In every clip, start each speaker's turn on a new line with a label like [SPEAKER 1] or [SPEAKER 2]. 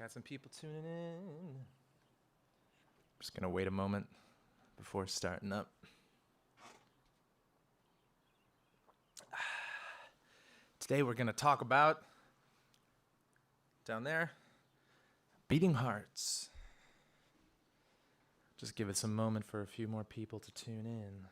[SPEAKER 1] Got some people tuning in. Just gonna wait a moment before starting up. Today we're gonna talk about, down there, beating hearts. Just give us a moment for a few more people to tune in.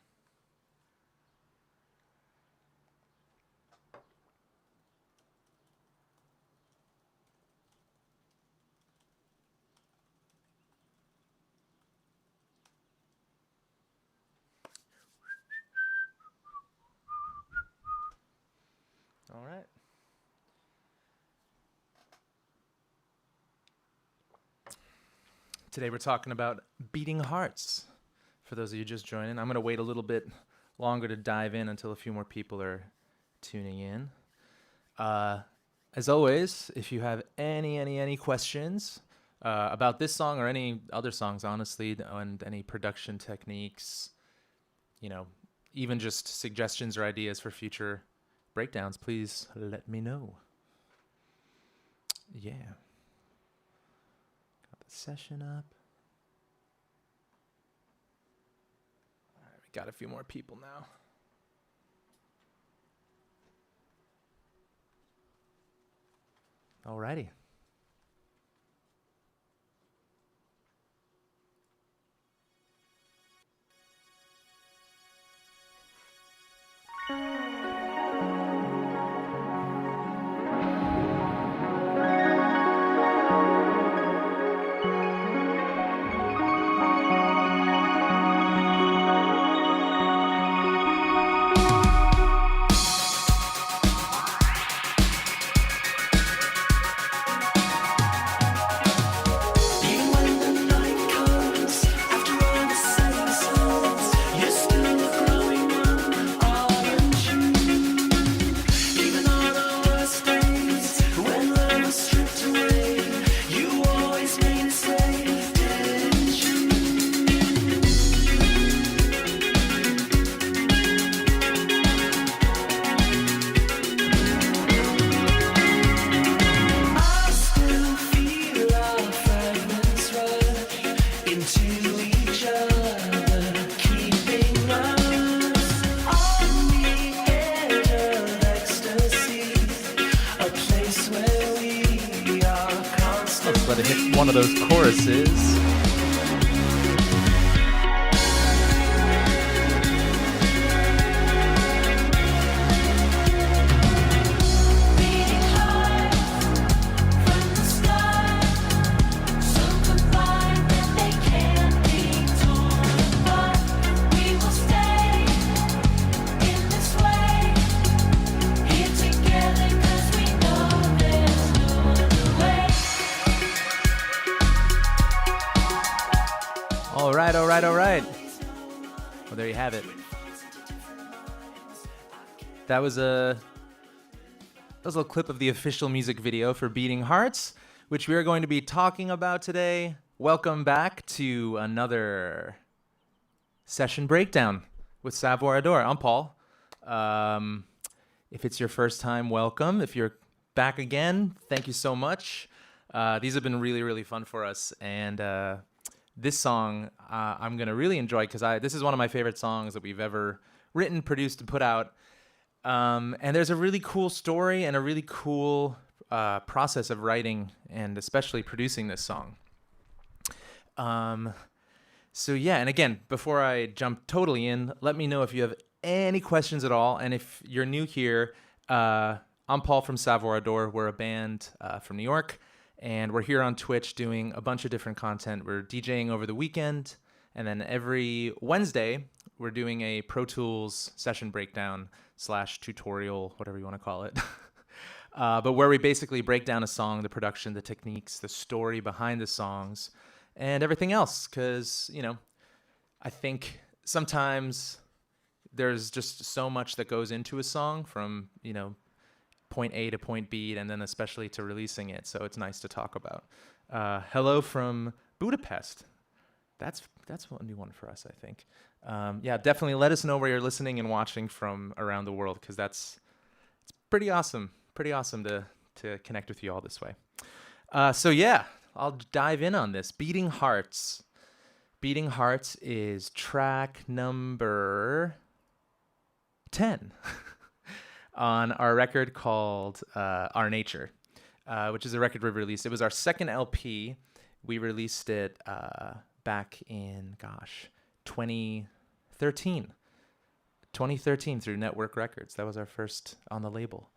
[SPEAKER 1] All right. Today we're talking about beating hearts. For those of you just joining, I'm going to wait a little bit longer to dive in until a few more people are tuning in. As always, if you have any questions about this song or any other songs, honestly, and any production techniques, even just suggestions or ideas for future breakdowns, please let me know. Yeah. Got the session up. All right, we got a few more people now. Alrighty. Let it hit one of those choruses. All right. Well, there you have it. That was a little clip of the official music video for Beating Hearts, which we are going to be talking about today. Welcome back to another session breakdown with Savoir. I'm Paul. If it's your first time, welcome. If you're back again, thank you so much. These have been really, really fun for us, and this song I'm going to really enjoy because this is one of my favorite songs that we've ever written, produced, and put out. And there's a really cool story and a really cool process of writing and especially producing this song. So yeah, and again, before I jump totally in, let me know if you have any questions at all. And if you're new here, I'm Paul from Savoir. We're a band from New York. And we're here on Twitch doing a bunch of different content. We're DJing over the weekend. And then every Wednesday, we're doing a Pro Tools session breakdown / tutorial, whatever you want to call it. But where we basically break down a song, the production, the techniques, the story behind the songs, and everything else. Because, I think sometimes there's just so much that goes into a song from, point A to point B, and then especially to releasing it. So it's nice to talk about. Hello from Budapest. That's a new one for us, I think. Yeah, definitely let us know where you're listening and watching from around the world, because it's pretty awesome. Pretty awesome to connect with you all this way. So yeah, I'll dive in on this. Beating Hearts. Beating Hearts is track number 10 on our record called Our Nature, which is a record we released. It was our second LP. We released it back in, 2013. 2013 through Network Records. That was our first on the label.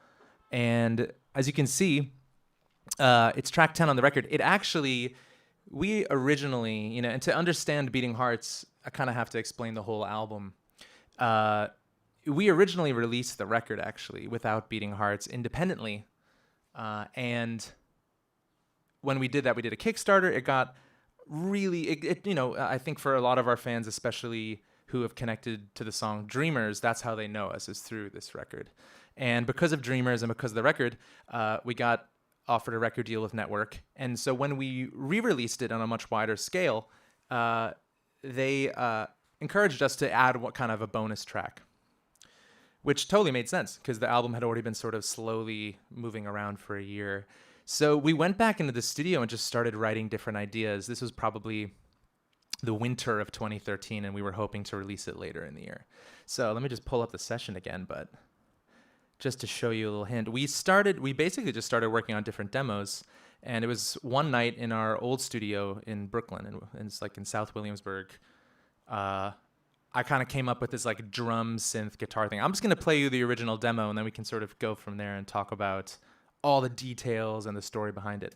[SPEAKER 1] And as you can see, it's track 10 on the record. It actually, we originally, and to understand Beating Hearts, I kind of have to explain the whole album. We originally released the record actually without Beating Hearts independently. And when we did that, we did a Kickstarter. It got really, I think for a lot of our fans, especially who have connected to the song Dreamers, that's how they know us, is through this record. And because of Dreamers and because of the record, we got offered a record deal with Network. And so when we re-released it on a much wider scale, they encouraged us to add what kind of a bonus track, which totally made sense because the album had already been sort of slowly moving around for a year. So we went back into the studio and just started writing different ideas. This was probably the winter of 2013, and we were hoping to release it later in the year. So let me just pull up the session again, but just to show you a little hint, we basically just started working on different demos, and it was one night in our old studio in Brooklyn, and it's like in South Williamsburg. I kind of came up with this like drum synth guitar thing. I'm just going to play you the original demo, and then we can sort of go from there and talk about all the details and the story behind it.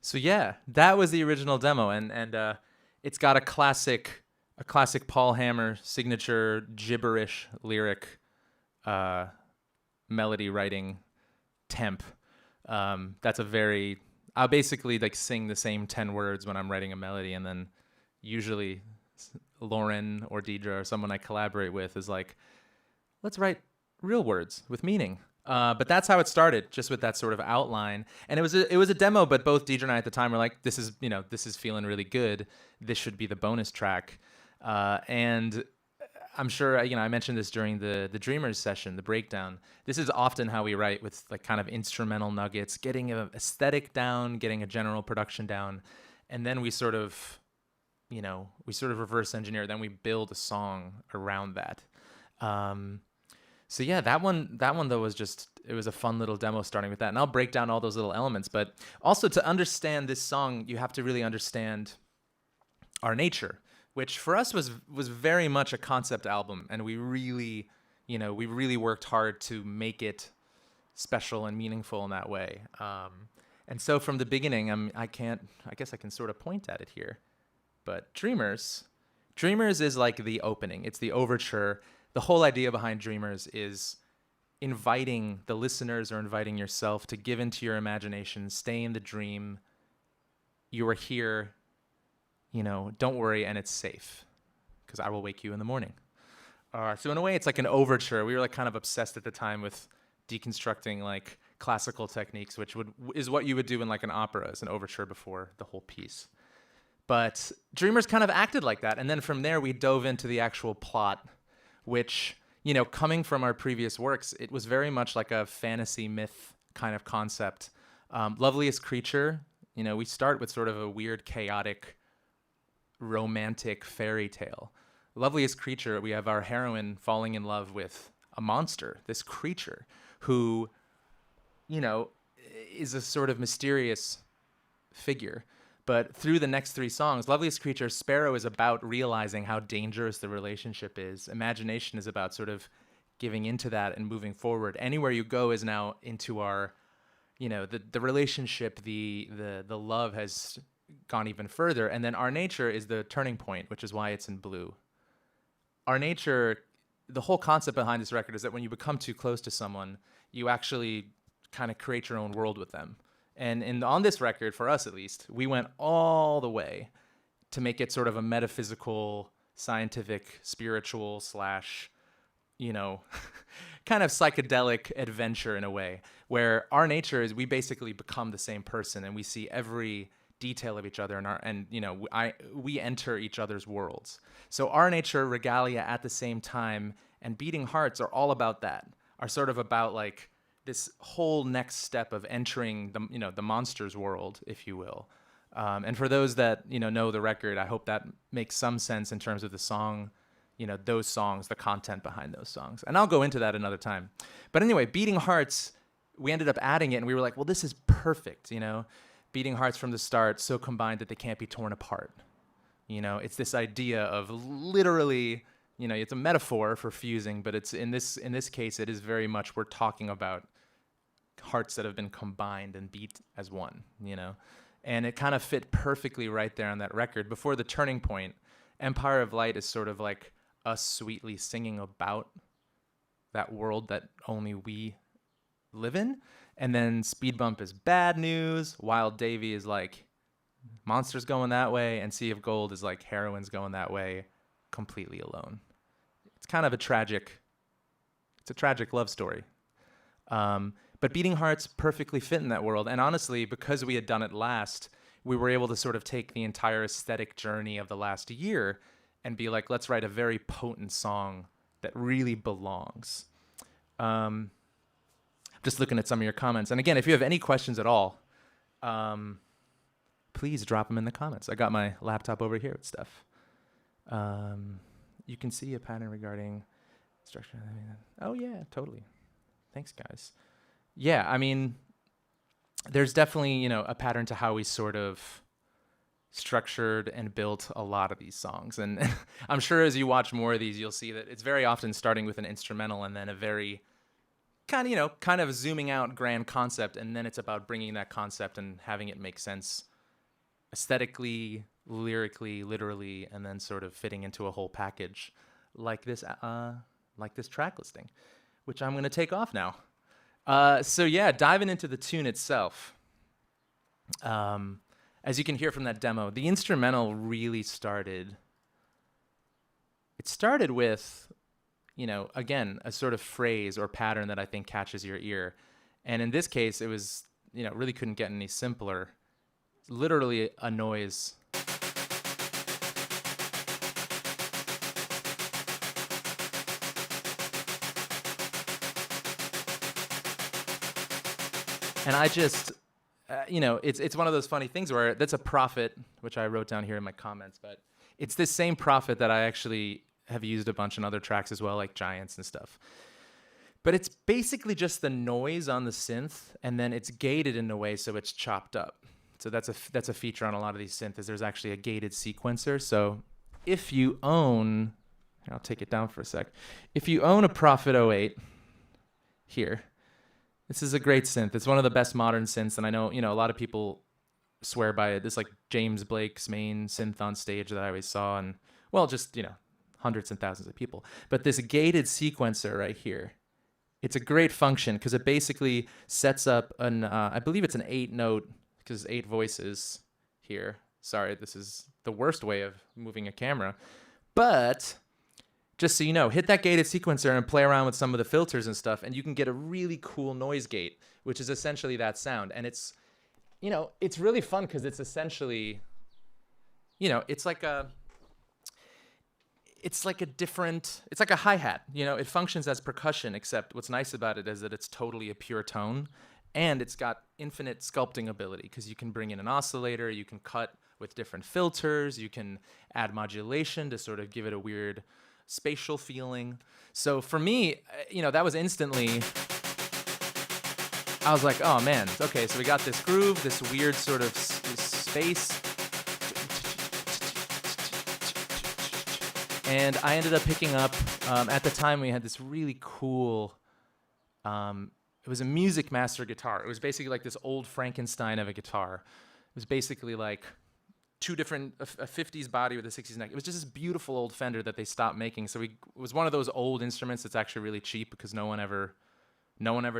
[SPEAKER 1] So yeah, that was the original demo, and it's got a classic Paul Hammer signature gibberish lyric melody writing temp. That's I'll basically like sing the same 10 words when I'm writing a melody, and then usually Lauren or Deidre or someone I collaborate with is like, let's write real words with meaning. But that's how it started, just with that sort of outline. And it was a demo, but both Deidre and I at the time were like, this is feeling really good. This should be the bonus track. And I'm sure, I mentioned this during the Dreamers session, the breakdown. This is often how we write, with like kind of instrumental nuggets, getting an aesthetic down, getting a general production down. And then we sort of reverse engineer. Then we build a song around that. So yeah, that one though it was a fun little demo starting with that. And I'll break down all those little elements. But also, to understand this song, you have to really understand Our Nature, which for us was very much a concept album. And we really worked hard to make it special and meaningful in that way. And so from the beginning, I guess I can sort of point at it here. But Dreamers is like the opening. It's the overture. The whole idea behind Dreamers is inviting the listeners, or inviting yourself, to give into your imagination, stay in the dream. You are here, don't worry, and it's safe, because I will wake you in the morning. So in a way, it's like an overture. We were like kind of obsessed at the time with deconstructing like classical techniques, which is what you would do in like an opera, as an overture before the whole piece. But Dreamers kind of acted like that. And then from there, we dove into the actual plot, which, coming from our previous works, it was very much like a fantasy myth kind of concept. Loveliest Creature, we start with sort of a weird, chaotic, romantic fairy tale. Loveliest Creature, we have our heroine falling in love with a monster, this creature who, is a sort of mysterious figure. But through the next 3 songs, Loveliest Creature, Sparrow is about realizing how dangerous the relationship is. Imagination is about sort of giving into that and moving forward. Anywhere you go is now into our, the relationship, the love has gone even further. And then Our Nature is the turning point, which is why it's in blue. Our Nature, the whole concept behind this record is that when you become too close to someone, you actually kind of create your own world with them. And on this record, for us at least, we went all the way to make it sort of a metaphysical, scientific, spiritual slash, kind of psychedelic adventure in a way, where Our Nature is we basically become the same person and we see every detail of each other we enter each other's worlds. So Our Nature, Regalia at the same time, and Beating Hearts are all about that, are sort of about like this whole next step of entering the monster's world, if you will. And for those that know the record, I hope that makes some sense in terms of the song, those songs, the content behind those songs. And I'll go into that another time. But anyway, Beating Hearts, we ended up adding it, and we were like, well, this is perfect, Beating Hearts from the start, so combined that they can't be torn apart. It's this idea of literally, it's a metaphor for fusing, but it's in this case, it is very much we're talking about hearts that have been combined and beat as one, and it kind of fit perfectly right there on that record. Before the turning point, Empire of Light is sort of like us sweetly singing about that world that only we live in, and then Speed Bump is bad news, Wild Davy is like monsters going that way, and Sea of Gold is like heroines going that way completely alone. It's kind of a tragic love story. But Beating Hearts perfectly fit in that world. And honestly, because we had done it last, we were able to sort of take the entire aesthetic journey of the last year and be like, let's write a very potent song that really belongs. Just looking at some of your comments. And again, if you have any questions at all, please drop them in the comments. I got my laptop over here with stuff. You can see a pattern regarding structure. Oh, yeah, totally. Thanks, guys. Yeah, I mean, there's definitely, a pattern to how we sort of structured and built a lot of these songs. And I'm sure as you watch more of these, you'll see that it's very often starting with an instrumental and then a very kind of zooming out grand concept. And then it's about bringing that concept and having it make sense aesthetically, lyrically, literally, and then sort of fitting into a whole package like this track listing, which I'm going to take off now. So yeah, diving into the tune itself. As you can hear from that demo, the instrumental really started. It started with, again, a sort of phrase or pattern that I think catches your ear. And in this case, it was, really couldn't get any simpler. Literally a noise. And I just, it's one of those funny things where that's a prophet, which I wrote down here in my comments, but it's this same prophet that I actually have used a bunch in other tracks as well, like Giants and stuff. But it's basically just the noise on the synth, and then it's gated in a way so it's chopped up. So that's a feature on a lot of these synths, is there's actually a gated sequencer. So if you own, I'll take it down for a sec. If you own a Prophet 08 here, this is a great synth. It's one of the best modern synths, and I know, a lot of people swear by it. This like James Blake's main synth on stage that I always saw, and well, just, hundreds and thousands of people. But this gated sequencer right here, it's a great function because it basically sets up an, I believe it's an 8-note, because 8 voices here. Sorry, this is the worst way of moving a camera. But just so you know, hit that gated sequencer and play around with some of the filters and stuff, and you can get a really cool noise gate, which is essentially that sound. And it's, it's really fun because it's essentially, it's like a hi-hat. It functions as percussion, except what's nice about it is that it's totally a pure tone, and it's got infinite sculpting ability because you can bring in an oscillator, you can cut with different filters, you can add modulation to sort of give it a weird spatial feeling. So for me, that was instantly, I was like, oh man, okay, so we got this groove, this weird sort of space. And I ended up picking up, at the time we had this really cool, it was a Music Master guitar. It was basically like this old Frankenstein of a guitar. It was basically like two different, a 50s body with a 60s neck. It was just this beautiful old Fender that they stopped making. So it was one of those old instruments that's actually really cheap because no one ever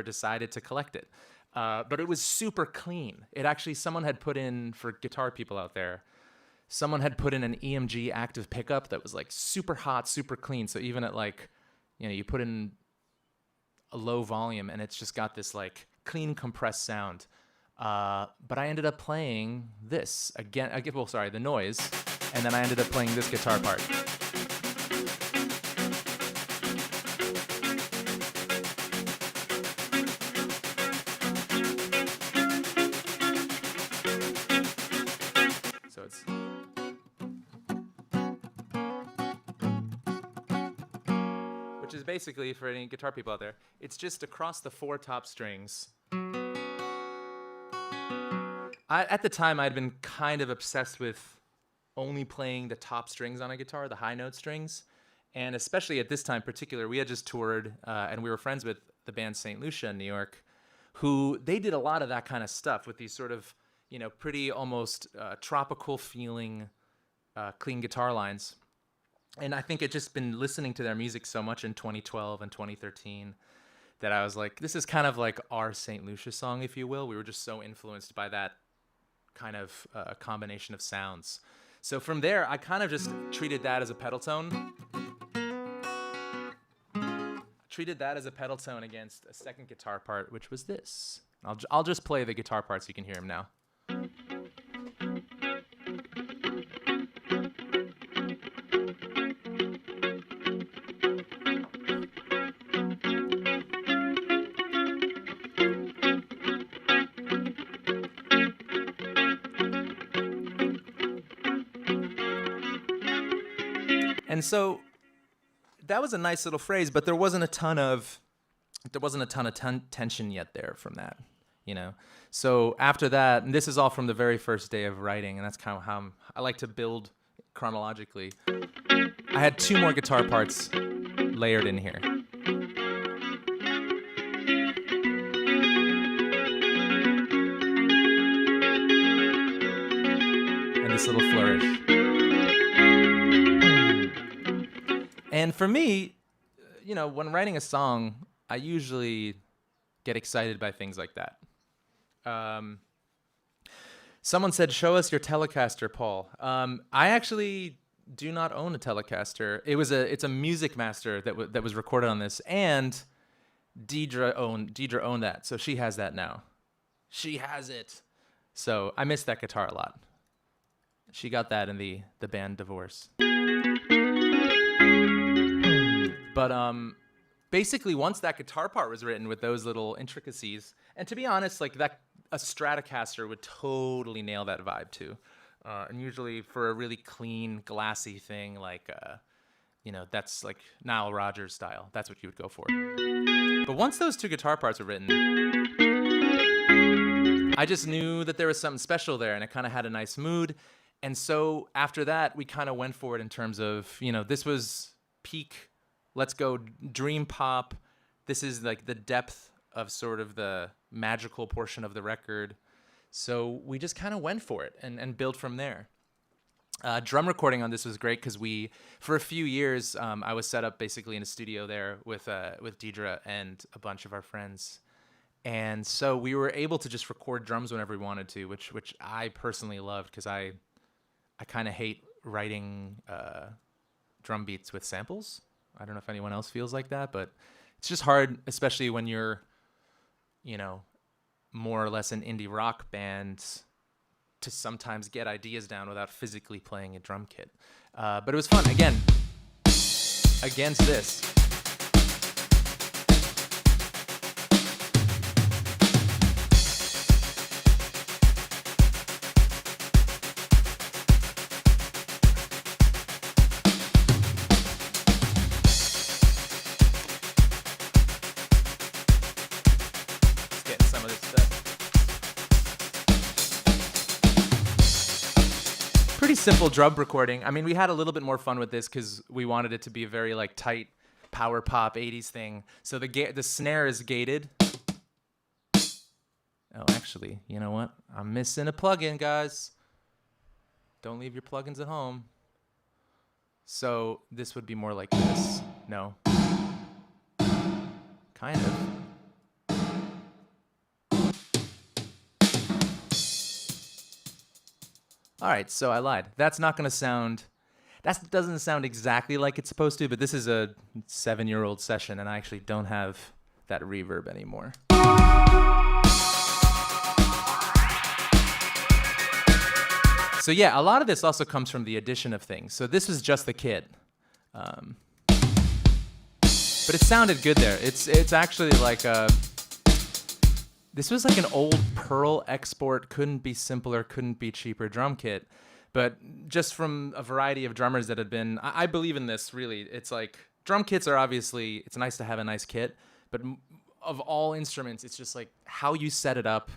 [SPEAKER 1] decided to collect it. But it was super clean. It actually, someone had put in, for guitar people out there, someone had put in an EMG active pickup that was like super hot, super clean. So even at like, you put in a low volume and it's just got this like clean compressed sound. But I ended up playing this again, the noise, and then I ended up playing this guitar part. So it's which is basically, for any guitar people out there, it's just across the four top strings. At the time, I'd been kind of obsessed with only playing the top strings on a guitar, the high note strings. And especially at this time in particular, we had just toured, and we were friends with the band St. Lucia in New York, who they did a lot of that kind of stuff with these sort of, pretty almost tropical feeling clean guitar lines. And I think I'd just been listening to their music so much in 2012 and 2013 that I was like, this is kind of like our St. Lucia song, if you will. We were just so influenced by that kind of combination of sounds. So from there, I kind of just treated that as a pedal tone. Treated that as a pedal tone against a second guitar part, which was this. I'll just play the guitar part so you can hear them now. And so that was a nice little phrase, but there wasn't a ton of tension yet there from that, So after that, and this is all from the very first day of writing, and that's kind of how I like to build chronologically. I had two more guitar parts layered in here. And this little flourish. And for me, when writing a song, I usually get excited by things like that. Someone said, "Show us your Telecaster, Paul." I actually do not own a Telecaster. It's a Music Master that was recorded on this, and Deidre owned that, so she has that now. She has it. So I miss that guitar a lot. She got that in the band Divorce. But basically, once that guitar part was written with those little intricacies, and to be honest, like that, a Stratocaster would totally nail that vibe too. And usually for a really clean, glassy thing, like, that's like Nile Rodgers style. That's what you would go for. But once those two guitar parts were written, I just knew that there was something special there, and it kind of had a nice mood. And so after that, we kind of went for it in terms of, this was peak. Let's go dream pop. This is like the depth of sort of the magical portion of the record. So we just kind of went for it and built from there. Drum recording on this was great because for a few years, I was set up basically in a studio there with Deidre and a bunch of our friends. And so we were able to just record drums whenever we wanted to, which I personally loved because I kind of hate writing drum beats with samples. I don't know if anyone else feels like that, but it's just hard, especially when you're, more or less an indie rock band, to sometimes get ideas down without physically playing a drum kit. But it was fun. Again, against this. pretty simple drum recording. I mean, we had a little bit more fun with this because we wanted it to be a very like tight power pop 80s thing. So the snare is gated. Oh, actually, you know what? I'm missing a plugin, guys. Don't leave your plugins at home. So this would be more like this. No. Kind of. All right, so I lied. That's not going to sound... That doesn't sound exactly like it's supposed to, but this is a 7-year-old session, and I actually don't have that reverb anymore. So yeah, a lot of this also comes from the addition of things. So this was just the kit. But it sounded good there. It's actually like a... This was like an old Pearl export, couldn't be simpler, couldn't be cheaper drum kit. But just from a variety of drummers that had been... I believe in this, really. It's like, drum kits are obviously... It's nice to have a nice kit. But of all instruments, it's just like how you set it up,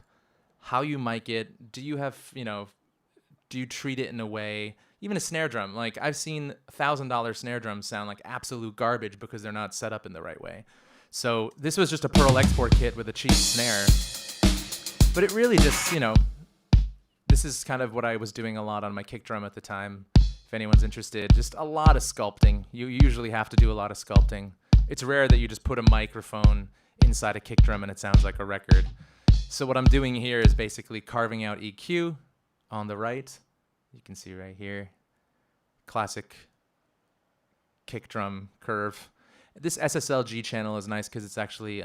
[SPEAKER 1] how you mic it. Do you have, do you treat it in a way... Even a snare drum. Like, I've seen $1,000 snare drums sound like absolute garbage because they're not set up in the right way. So this was just a Pearl export kit with a cheap snare. But it really just, this is kind of what I was doing a lot on my kick drum at the time. If anyone's interested, just a lot of sculpting. You usually have to do a lot of sculpting. It's rare that you just put a microphone inside a kick drum and it sounds like a record. So what I'm doing here is basically carving out EQ on the right. You can see right here, classic kick drum curve. This SSLG channel is nice because it's actually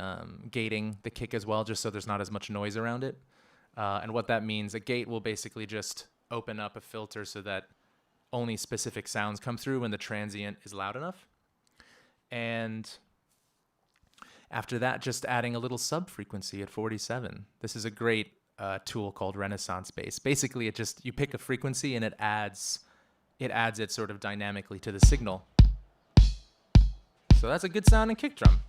[SPEAKER 1] gating the kick as well, just so there's not as much noise around it. And what that means, a gate will basically just open up a filter so that only specific sounds come through when the transient is loud enough. And after that, just adding a little sub frequency at 47. This is a great tool called Renaissance Bass. Basically, you pick a frequency and it adds it sort of dynamically to the signal. So that's a good sounding kick drum,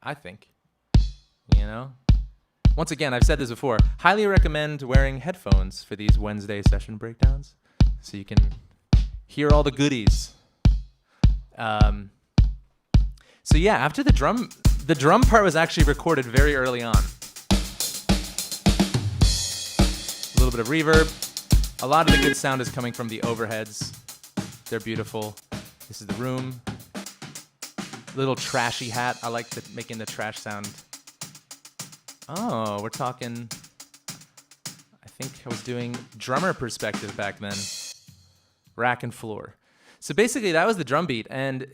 [SPEAKER 1] I think. Once again, I've said this before, highly recommend wearing headphones for these Wednesday session breakdowns so you can hear all the goodies. So yeah, after the drum part was actually recorded very early on. A little bit of reverb. A lot of the good sound is coming from the overheads. They're beautiful. This is the room. Little trashy hat. I like making the trash sound. Oh, we're talking... I think I was doing drummer perspective back then. Rack and floor. So basically, that was the drum beat. And,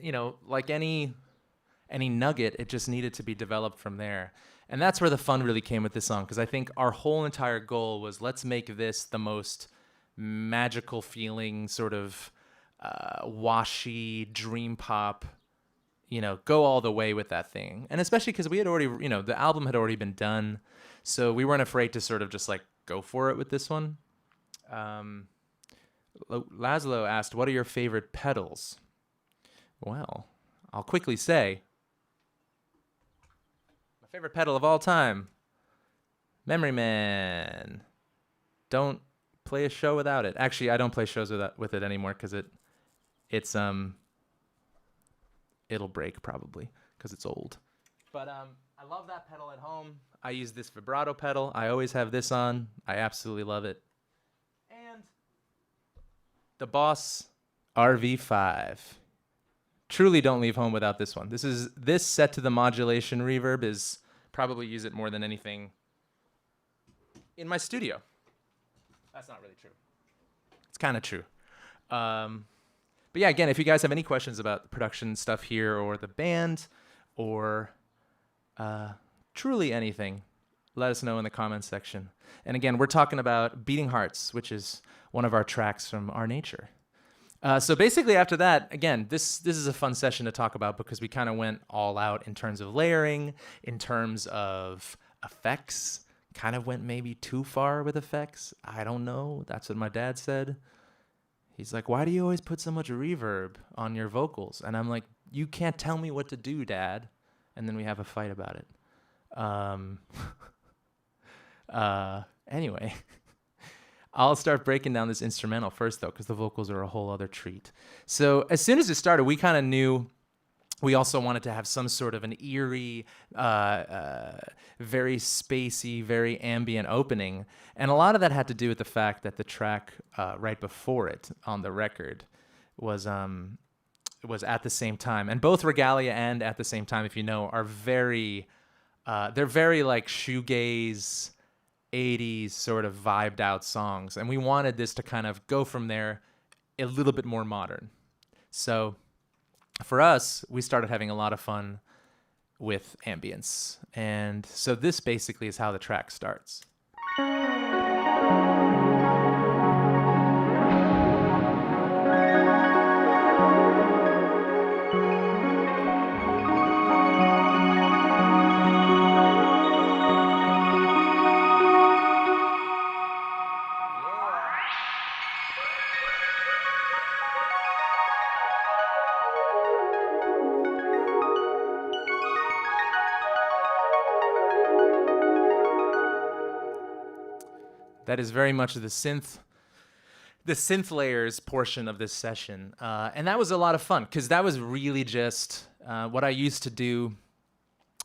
[SPEAKER 1] like any nugget, it just needed to be developed from there. And that's where the fun really came with this song, because I think our whole entire goal was, let's make this the most magical feeling, sort of washy, dream pop, go all the way with that thing. And especially because we had already, the album had already been done, so we weren't afraid to sort of just like go for it with this one. Laszlo asked, what are your favorite pedals? Well, I'll quickly say, my favorite pedal of all time, Memory Man. Don't play a show without it. Actually, I don't play shows with it anymore because it'll break probably because it's old. But I love that pedal at home. I use this vibrato pedal. I always have this on. I absolutely love it. And the Boss RV5. Truly don't leave home without this one. This set to the modulation reverb is probably use it more than anything in my studio. That's not really true. It's kind of true. But yeah, again, if you guys have any questions about the production stuff here or the band or truly anything, let us know in the comments section. And again, we're talking about Beating Hearts, which is one of our tracks from Our Nature. So basically after that, again, this is a fun session to talk about because we kind of went all out in terms of layering, in terms of effects, kind of went maybe too far with effects. I don't know. That's what my dad said. He's like, why do you always put so much reverb on your vocals? And I'm like, you can't tell me what to do, Dad. And then we have a fight about it. Anyway, I'll start breaking down this instrumental first, though, because the vocals are a whole other treat. So as soon as it started, we kind of knew we also wanted to have some sort of an eerie, very spacey, very ambient opening. And a lot of that had to do with the fact that the track right before it on the record was at the same time. And both Regalia and At the Same Time, if you know, are very, they're very like shoegaze, 80s sort of vibed out songs. And we wanted this to kind of go from there a little bit more modern. So for us, we started having a lot of fun with ambience. And so this basically is how the track starts. That is very much the synth layers portion of this session. And that was a lot of fun because that was really just what I used to do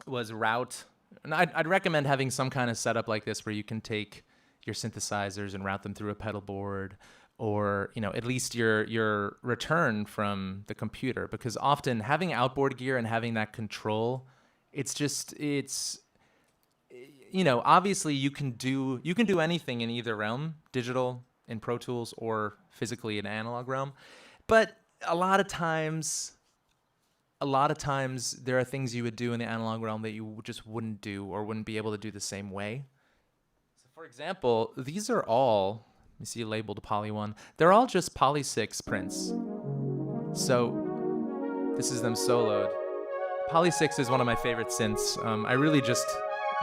[SPEAKER 1] was route. And I'd recommend having some kind of setup like this where you can take your synthesizers and route them through a pedal board, or at least your return from the computer, because often having outboard gear and having that control, obviously you can do anything in either realm, digital in Pro Tools or physically in analog realm. But a lot of times there are things you would do in the analog realm that you just wouldn't do or wouldn't be able to do the same way. So for example, these are all, you see labeled Poly 1, they're all just Poly 6 prints. So this is them soloed. Poly 6 is one of my favorite synths. I really just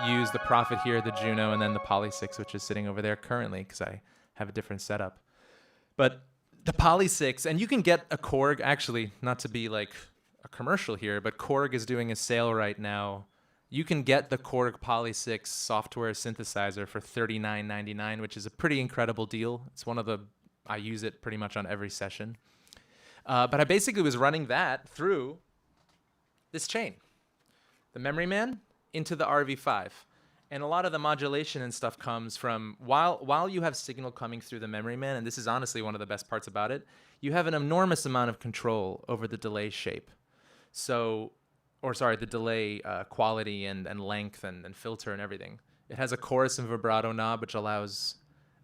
[SPEAKER 1] use the Prophet here, the Juno, and then the Poly 6, which is sitting over there currently because I have a different setup. But the Poly 6, and you can get a Korg, actually, not to be like a commercial here, but Korg is doing a sale right now. You can get the Korg Poly 6 software synthesizer for $39.99, which is a pretty incredible deal. It's I use it pretty much on every session. But I basically was running that through this chain, the Memory Man into the RV5. And a lot of the modulation and stuff comes from while you have signal coming through the Memory Man, and this is honestly one of the best parts about it, you have an enormous amount of control over the delay shape. The delay quality and length and filter and everything. It has a chorus and vibrato knob, which allows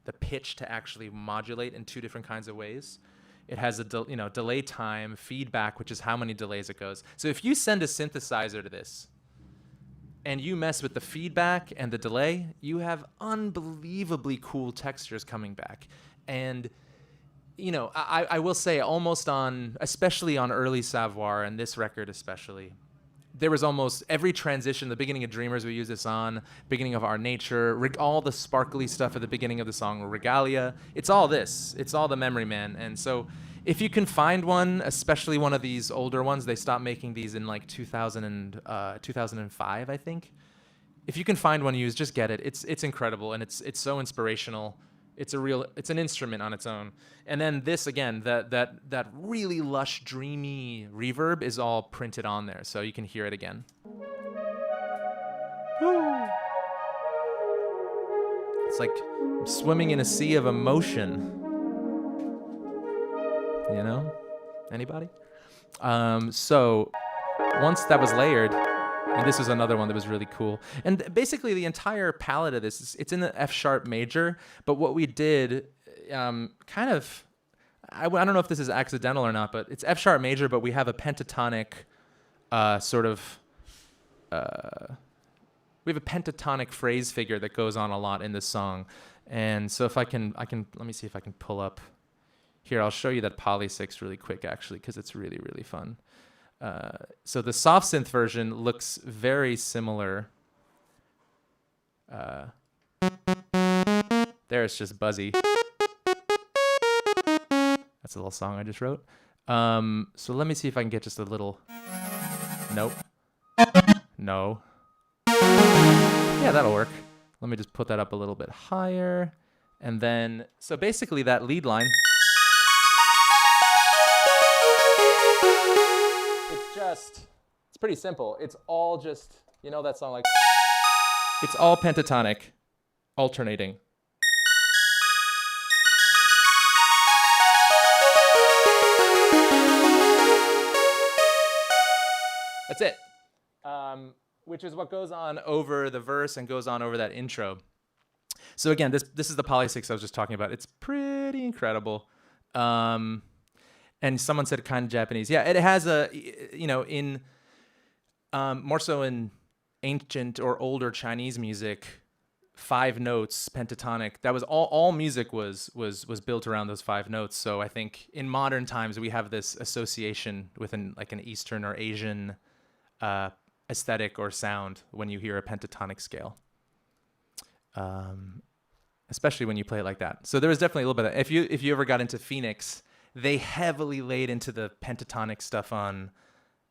[SPEAKER 1] the pitch to actually modulate in two different kinds of ways. It has a delay time, feedback, which is how many delays it goes. So if you send a synthesizer to this, and you mess with the feedback and the delay, you have unbelievably cool textures coming back. And, I will say especially on early Savoir, and this record especially, there was almost every transition. The beginning of Dreamers we use this on, beginning of Our Nature, all the sparkly stuff at the beginning of the song, Regalia. It's all this. It's all the Memory Man. And so if you can find one, especially one of these older ones, they stopped making these in like 2005, I think. If you can find one used, just get it. It's incredible, and it's so inspirational. It's an instrument on its own. And then this again, that really lush, dreamy reverb is all printed on there, so you can hear it again. Woo. It's like I'm swimming in a sea of emotion. Anybody? So once that was layered, and this was another one that was really cool. And basically the entire palette of this, it's in the F sharp major, but what we did I don't know if this is accidental or not, but it's F sharp major, but we have a pentatonic we have a pentatonic phrase figure that goes on a lot in this song. And so if I can, let me see if I can pull up. Here, I'll show you that Poly 6 really quick, actually, because it's really, really fun. So the soft synth version looks very similar. There, it's just buzzy. That's a little song I just wrote. So let me see if I can get just a little... Nope. No. Yeah, that'll work. Let me just put that up a little bit higher. And then, so basically that lead line, it's pretty simple. It's all just, that song like, it's all pentatonic, alternating. That's it. Which is what goes on over the verse and goes on over that intro. So again, this is the Poly 6 I was just talking about. It's pretty incredible. And someone said kind of Japanese. Yeah, it has in more so in ancient or older Chinese music, 5 notes, pentatonic. That was all music was built around those 5 notes. So I think in modern times we have this association with an Eastern or Asian aesthetic or sound when you hear a pentatonic scale. Especially when you play it like that. So there was definitely a little bit of, if you ever got into Phoenix, they heavily laid into the pentatonic stuff on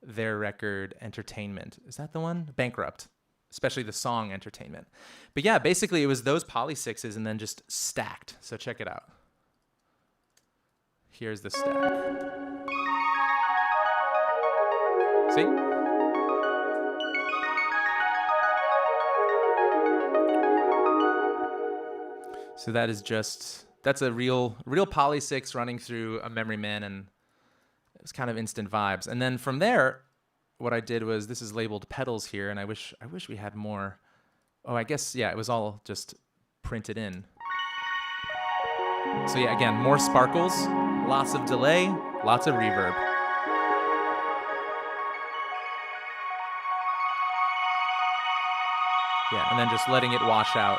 [SPEAKER 1] their record Entertainment. Is that the one? Bankrupt. Especially the song Entertainment. But yeah, basically it was those Poly 6s and then just stacked. So check it out. Here's the stack. See? So that's a real Poly 6 running through a Memory Man, and it was kind of instant vibes. And then from there, what I did was, this is labeled pedals here, and I wish we had more. Oh, I guess, yeah, it was all just printed in. So yeah, again, more sparkles, lots of delay, lots of reverb. Yeah, and then just letting it wash out.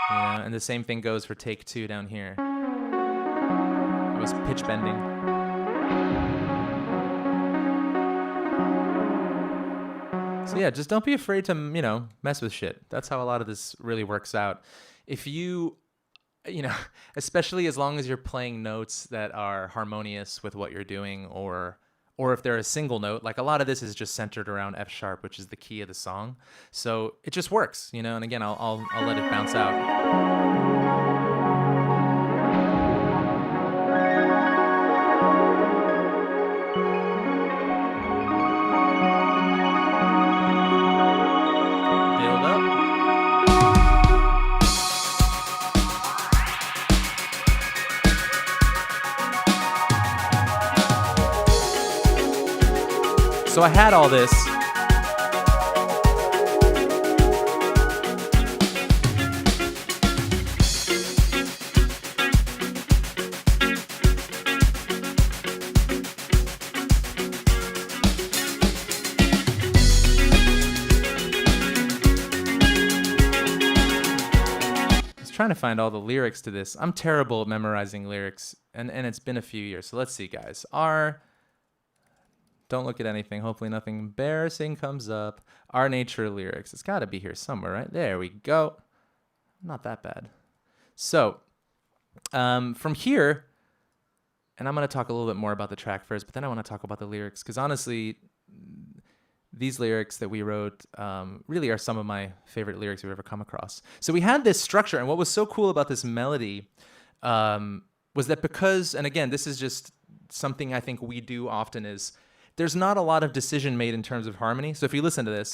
[SPEAKER 1] And the same thing goes for take 2 down here. I was pitch bending. So yeah, just don't be afraid to, mess with shit. That's how a lot of this really works out. If you, especially as long as you're playing notes that are harmonious with what you're doing, or if they're a single note, like a lot of this is just centered around F sharp, which is the key of the song. So it just works, and again, I'll let it bounce out. Build up. So I had all this. Trying to find all the lyrics to this. I'm terrible at memorizing lyrics, and it's been a few years. So let's see, guys. Don't look at anything. Hopefully nothing embarrassing comes up. Our nature lyrics. It's got to be here somewhere, right? There we go. Not that bad. So from here, and I'm going to talk a little bit more about the track first, but then I want to talk about the lyrics, because honestly, these lyrics that we wrote really are some of my favorite lyrics we've ever come across. So we had this structure, and what was so cool about this melody was that because, and again, this is just something I think we do often, is there's not a lot of decision made in terms of harmony. So if you listen to this,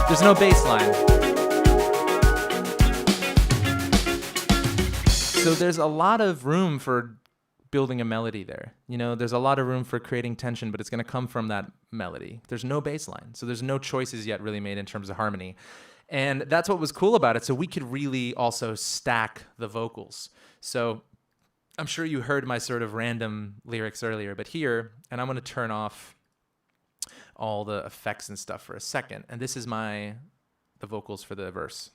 [SPEAKER 1] there's no bass line. So there's a lot of room for building a melody there. There's a lot of room for creating tension, but it's going to come from that melody. There's no bass line. So there's no choices yet really made in terms of harmony. And that's what was cool about it. So we could really also stack the vocals. So I'm sure you heard my sort of random lyrics earlier, but here, and I'm going to turn off all the effects and stuff for a second. And this is the vocals for the verse.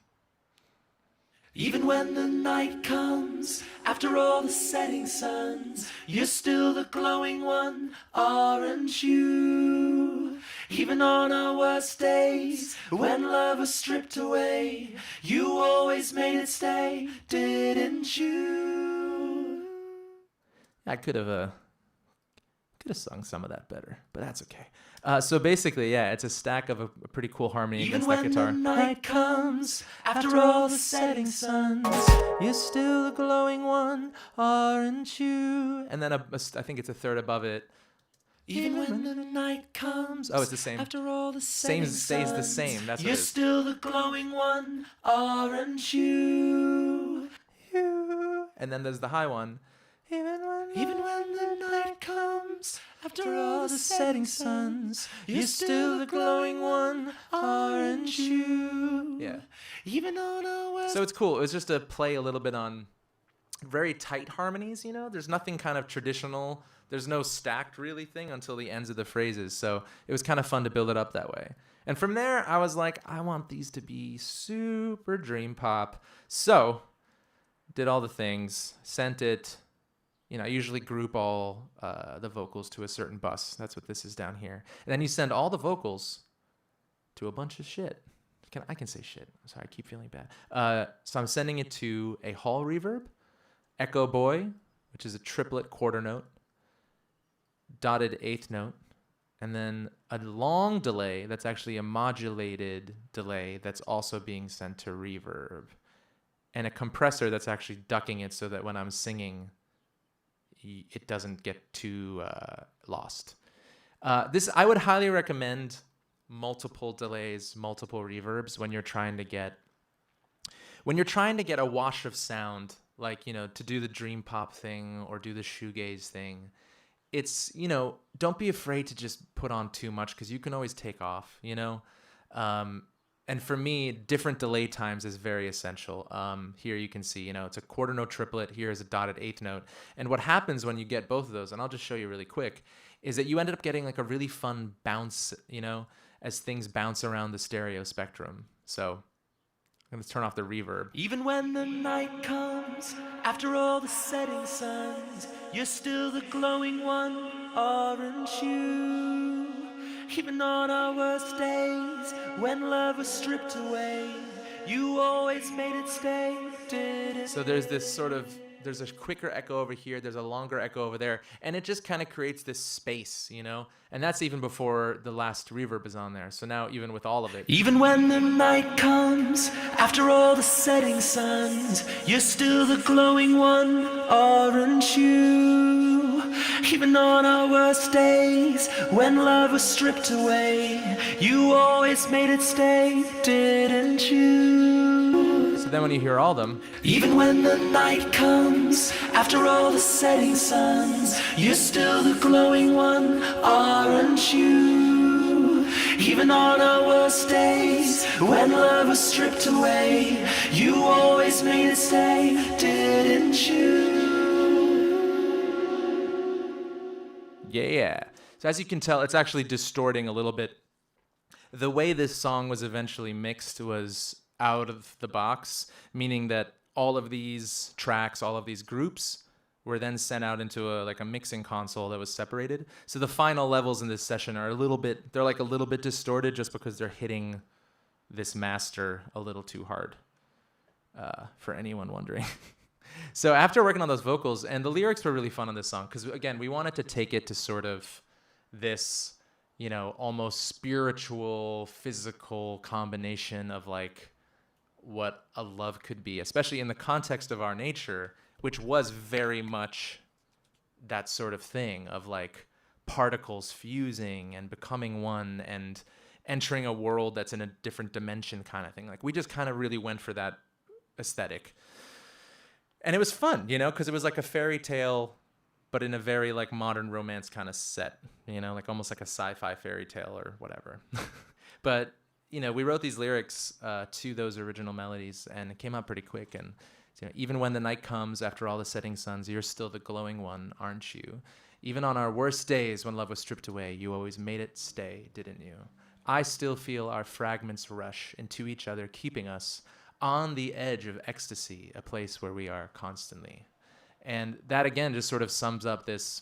[SPEAKER 2] Even when the night comes, after all the setting suns, you're still the glowing one, aren't you? Even on our worst days, when love was stripped away, you always made it stay, didn't you?
[SPEAKER 1] I could have Could have sung some of that better, but that's okay. So basically, yeah, it's a stack of a pretty cool harmony
[SPEAKER 2] Even
[SPEAKER 1] against
[SPEAKER 2] when
[SPEAKER 1] that guitar.
[SPEAKER 2] the night comes, after all the setting suns,
[SPEAKER 1] You're still the glowing one, aren't you? And then I think it's a third above it.
[SPEAKER 2] even when the night comes,
[SPEAKER 1] Oh, it's the same.
[SPEAKER 2] after all the
[SPEAKER 1] Same
[SPEAKER 2] setting
[SPEAKER 1] stays the
[SPEAKER 2] suns,
[SPEAKER 1] same. That's what
[SPEAKER 2] you're
[SPEAKER 1] it is.
[SPEAKER 2] still the glowing one, aren't you?
[SPEAKER 1] And then there's the high one.
[SPEAKER 2] Even when the night comes, after all the setting suns, you're still the glowing one, aren't you?
[SPEAKER 1] Yeah.
[SPEAKER 2] Even on our worst.
[SPEAKER 1] So it's cool. It was just to play a little bit on very tight harmonies, you know? There's nothing kind of traditional. There's no stacked really thing until the ends of the phrases. So it was kind of fun to build it up that way. And from there, I was like, I want these to be super dream pop. So did all the things, sent it. You know, I usually group all the vocals to a certain bus. That's what this is down here. And then you send all the vocals to a bunch of shit. I can say shit. I'm sorry, I keep feeling bad. So I'm sending it to a hall reverb, echo boy, which is a triplet quarter note, dotted eighth note, and then a long delay that's actually a modulated delay that's also being sent to reverb, and a compressor that's actually ducking it so that when I'm singing, it doesn't get too lost. This I would highly recommend multiple delays, multiple reverbs when you're trying to get a wash of sound, like, you know, to do the dream pop thing or do the shoegaze thing. It's, you know, don't be afraid to just put on too much because you can always take off, you know. And for me, different delay times is very essential. Here you can see, you know, it's a quarter note triplet. Here is a dotted eighth note. And what happens when you get both of those, and I'll just show you really quick, is that you ended up getting like a really fun bounce, you know, as things bounce around the stereo spectrum. So I'm going to turn off the reverb.
[SPEAKER 2] Even when the night comes, after all the setting suns, you're still the glowing one, aren't you? Even on our worst days, when love was stripped away, you always made it stay, didn't.
[SPEAKER 1] So there's this sort of, there's a quicker echo over here, there's a longer echo over there, and it just kind of creates this space, you know? And that's even before the last reverb is on there. So now even with all of it.
[SPEAKER 2] Even when the night comes, after all the setting suns, you're still the glowing one, aren't you? Even on our worst days, when love was stripped away, you always made it stay, didn't you?
[SPEAKER 1] So then when you hear all of them,
[SPEAKER 2] even when the night comes, after all the setting suns, you're still the glowing one, aren't you? Even on our worst days, when love was stripped away, you always made it stay, didn't you?
[SPEAKER 1] yeah. So as you can tell, it's actually distorting a little bit. The way this song was eventually mixed was out of the box, meaning that all of these tracks, all of these groups were then sent out into a mixing console that was separated. So the final levels in this session are a little bit distorted just because they're hitting this master a little too hard, for anyone wondering. So after working on those vocals, and the lyrics were really fun on this song, because again, we wanted to take it to sort of this, you know, almost spiritual, physical combination of like what a love could be, especially in the context of our nature, which was very much that sort of thing of like particles fusing and becoming one and entering a world that's in a different dimension kind of thing. Like we just kind of really went for that aesthetic. And it was fun, you know, because it was like a fairy tale, but in a very like modern romance kind of set, you know, like almost like a sci-fi fairy tale or whatever. But, you know, we wrote these lyrics to those original melodies, and it came out pretty quick. And, you know, even when the night comes after all the setting suns, you're still the glowing one, aren't you? Even on our worst days when love was stripped away, you always made it stay, didn't you? I still feel our fragments rush into each other, keeping us on the edge of ecstasy, a place where we are constantly. And that, again, just sort of sums up this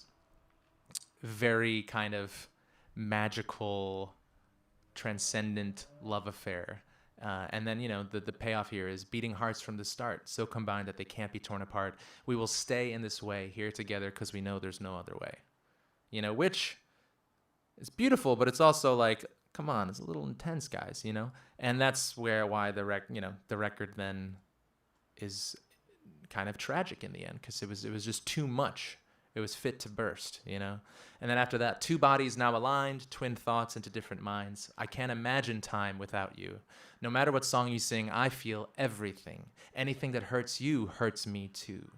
[SPEAKER 1] very kind of magical, transcendent love affair. And then, you know, the payoff here is beating hearts from the start, so combined that they can't be torn apart. We will stay in this way, here together, because we know there's no other way. which is beautiful, but it's also like, come on, it's a little intense, guys. And that's why the record then is kind of tragic in the end, because it was just too much. It was fit to burst. And then after that, two bodies now aligned, twin thoughts into different minds. I can't imagine time without you. No matter what song you sing, I feel everything. Anything that hurts you hurts me too.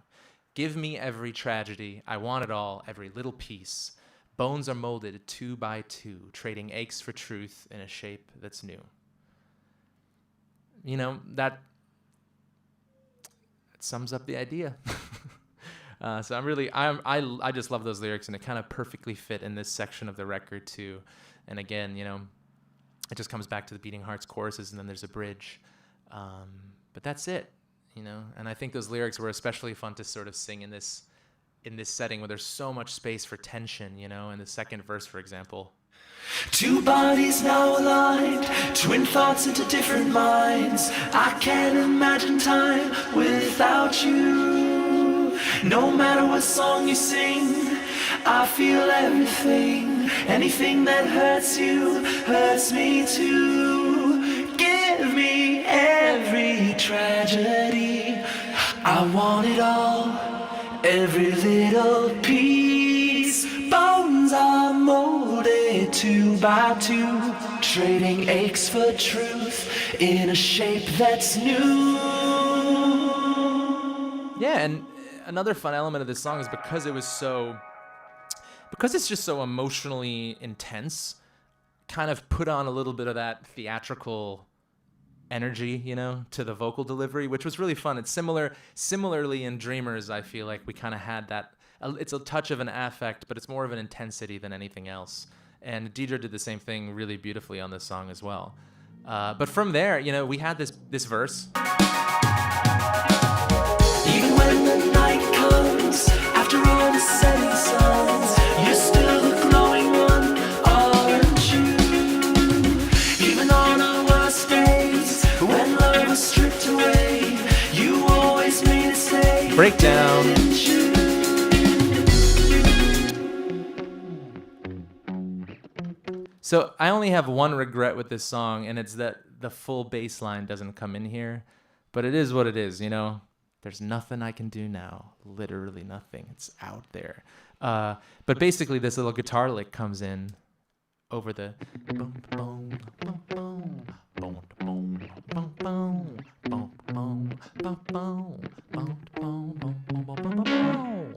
[SPEAKER 1] Give me every tragedy. I want it all, every little piece. Bones are molded 2 by 2, trading aches for truth in a shape that's new. That sums up the idea. So I just love those lyrics, and it kind of perfectly fit in this section of the record too. And again, it just comes back to the beating hearts choruses, and then there's a bridge. But that's it, And I think those lyrics were especially fun to sort of sing in this setting where there's so much space for tension, in the second verse, for example.
[SPEAKER 2] Two bodies now aligned, twin thoughts into different minds. I can't imagine time without you. No matter what song you sing, I feel everything. Anything that hurts you hurts me too. Give me every tragedy. I want it all, every little piece. Bones are molded 2 by 2, trading aches for truth in a shape that's new.
[SPEAKER 1] Yeah, and another fun element of this song is because it's just so emotionally intense, kind of put on a little bit of that theatrical energy, to the vocal delivery, which was really fun. It's similarly in Dreamers, I feel like we kind of had that. It's a touch of an affect, but it's more of an intensity than anything else. And Deidre did the same thing really beautifully on this song as well. But from there, we had this verse.
[SPEAKER 2] Even when the night comes, after all the setting suns, you're still the glowing one, aren't you? Even on our worst days, when love was stripped away, you always made it stay.
[SPEAKER 1] Breakdown. So I only have one regret with this song, and it's that the full bass line doesn't come in here. But it is what it is, There's nothing I can do now. Literally nothing. It's out there. But basically, this little guitar lick comes in over the boom, boom, boom, boom, boom, boom, boom, boom, boom, boom, boom, boom, boom, boom, boom, boom,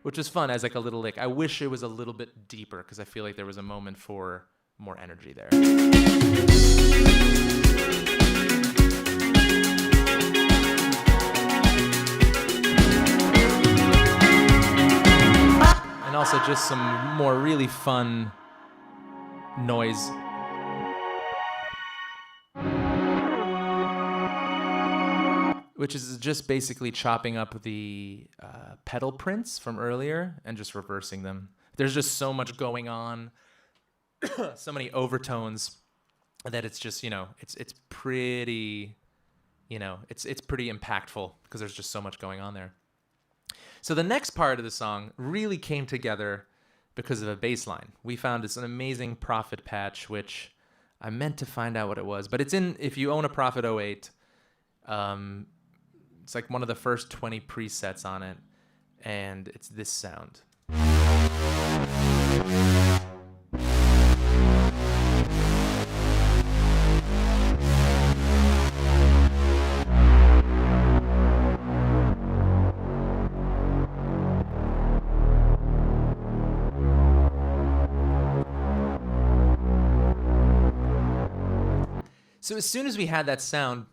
[SPEAKER 1] which is fun as like a little lick. I wish it was a little bit deeper because I feel like there was a moment for more energy there. And also just some more really fun noise. Which is just basically chopping up the pedal prints from earlier and just reversing them. There's just so much going on, so many overtones that it's just, it's pretty, it's pretty impactful because there's just so much going on there. So the next part of the song really came together because of a bass line. We found it's an amazing Prophet patch, which I meant to find out what it was, but it's in, if you own a Prophet 08, it's like one of the first 20 presets on it, and it's this sound. So as soon as we had that sound,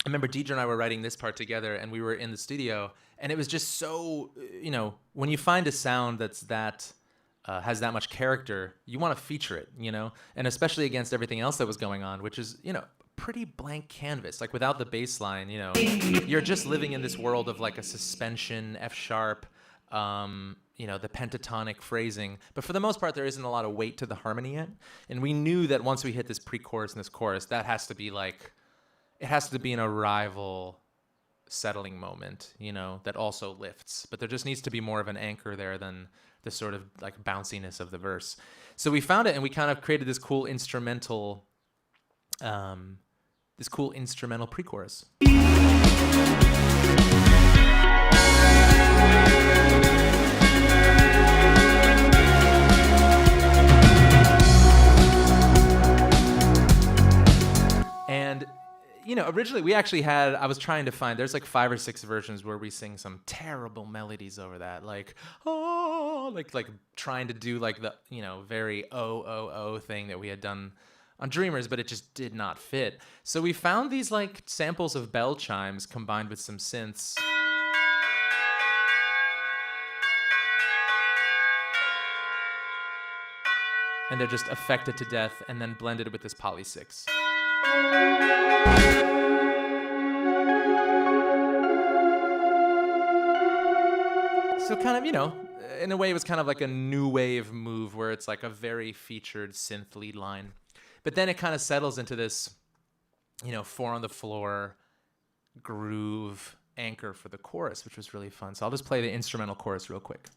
[SPEAKER 1] I remember Deidre and I were writing this part together, and we were in the studio, and it was just so, when you find a sound that's has that much character, you want to feature it, and especially against everything else that was going on, which is, pretty blank canvas. Like without the bass line, you're just living in this world of like a suspension, F sharp, the pentatonic phrasing. But for the most part, there isn't a lot of weight to the harmony yet. And we knew that once we hit this pre-chorus and this chorus, that has to be like, it has to be an arrival settling moment, that also lifts. But there just needs to be more of an anchor there than the sort of like bounciness of the verse. So we found it, and we kind of created this cool instrumental pre-chorus. And originally we actually I was trying to find, there's like 5 or 6 versions where we sing some terrible melodies over that, like, oh, like trying to do like the, very oh thing that we had done on Dreamers, but it just did not fit. So we found these like samples of bell chimes combined with some synths. And they're just affected to death and then blended with this poly 6. So kind of, in a way it was kind of like a new wave move where it's like a very featured synth lead line. But then it kind of settles into this, 4 on the floor groove anchor for the chorus, which was really fun. So I'll just play the instrumental chorus real quick.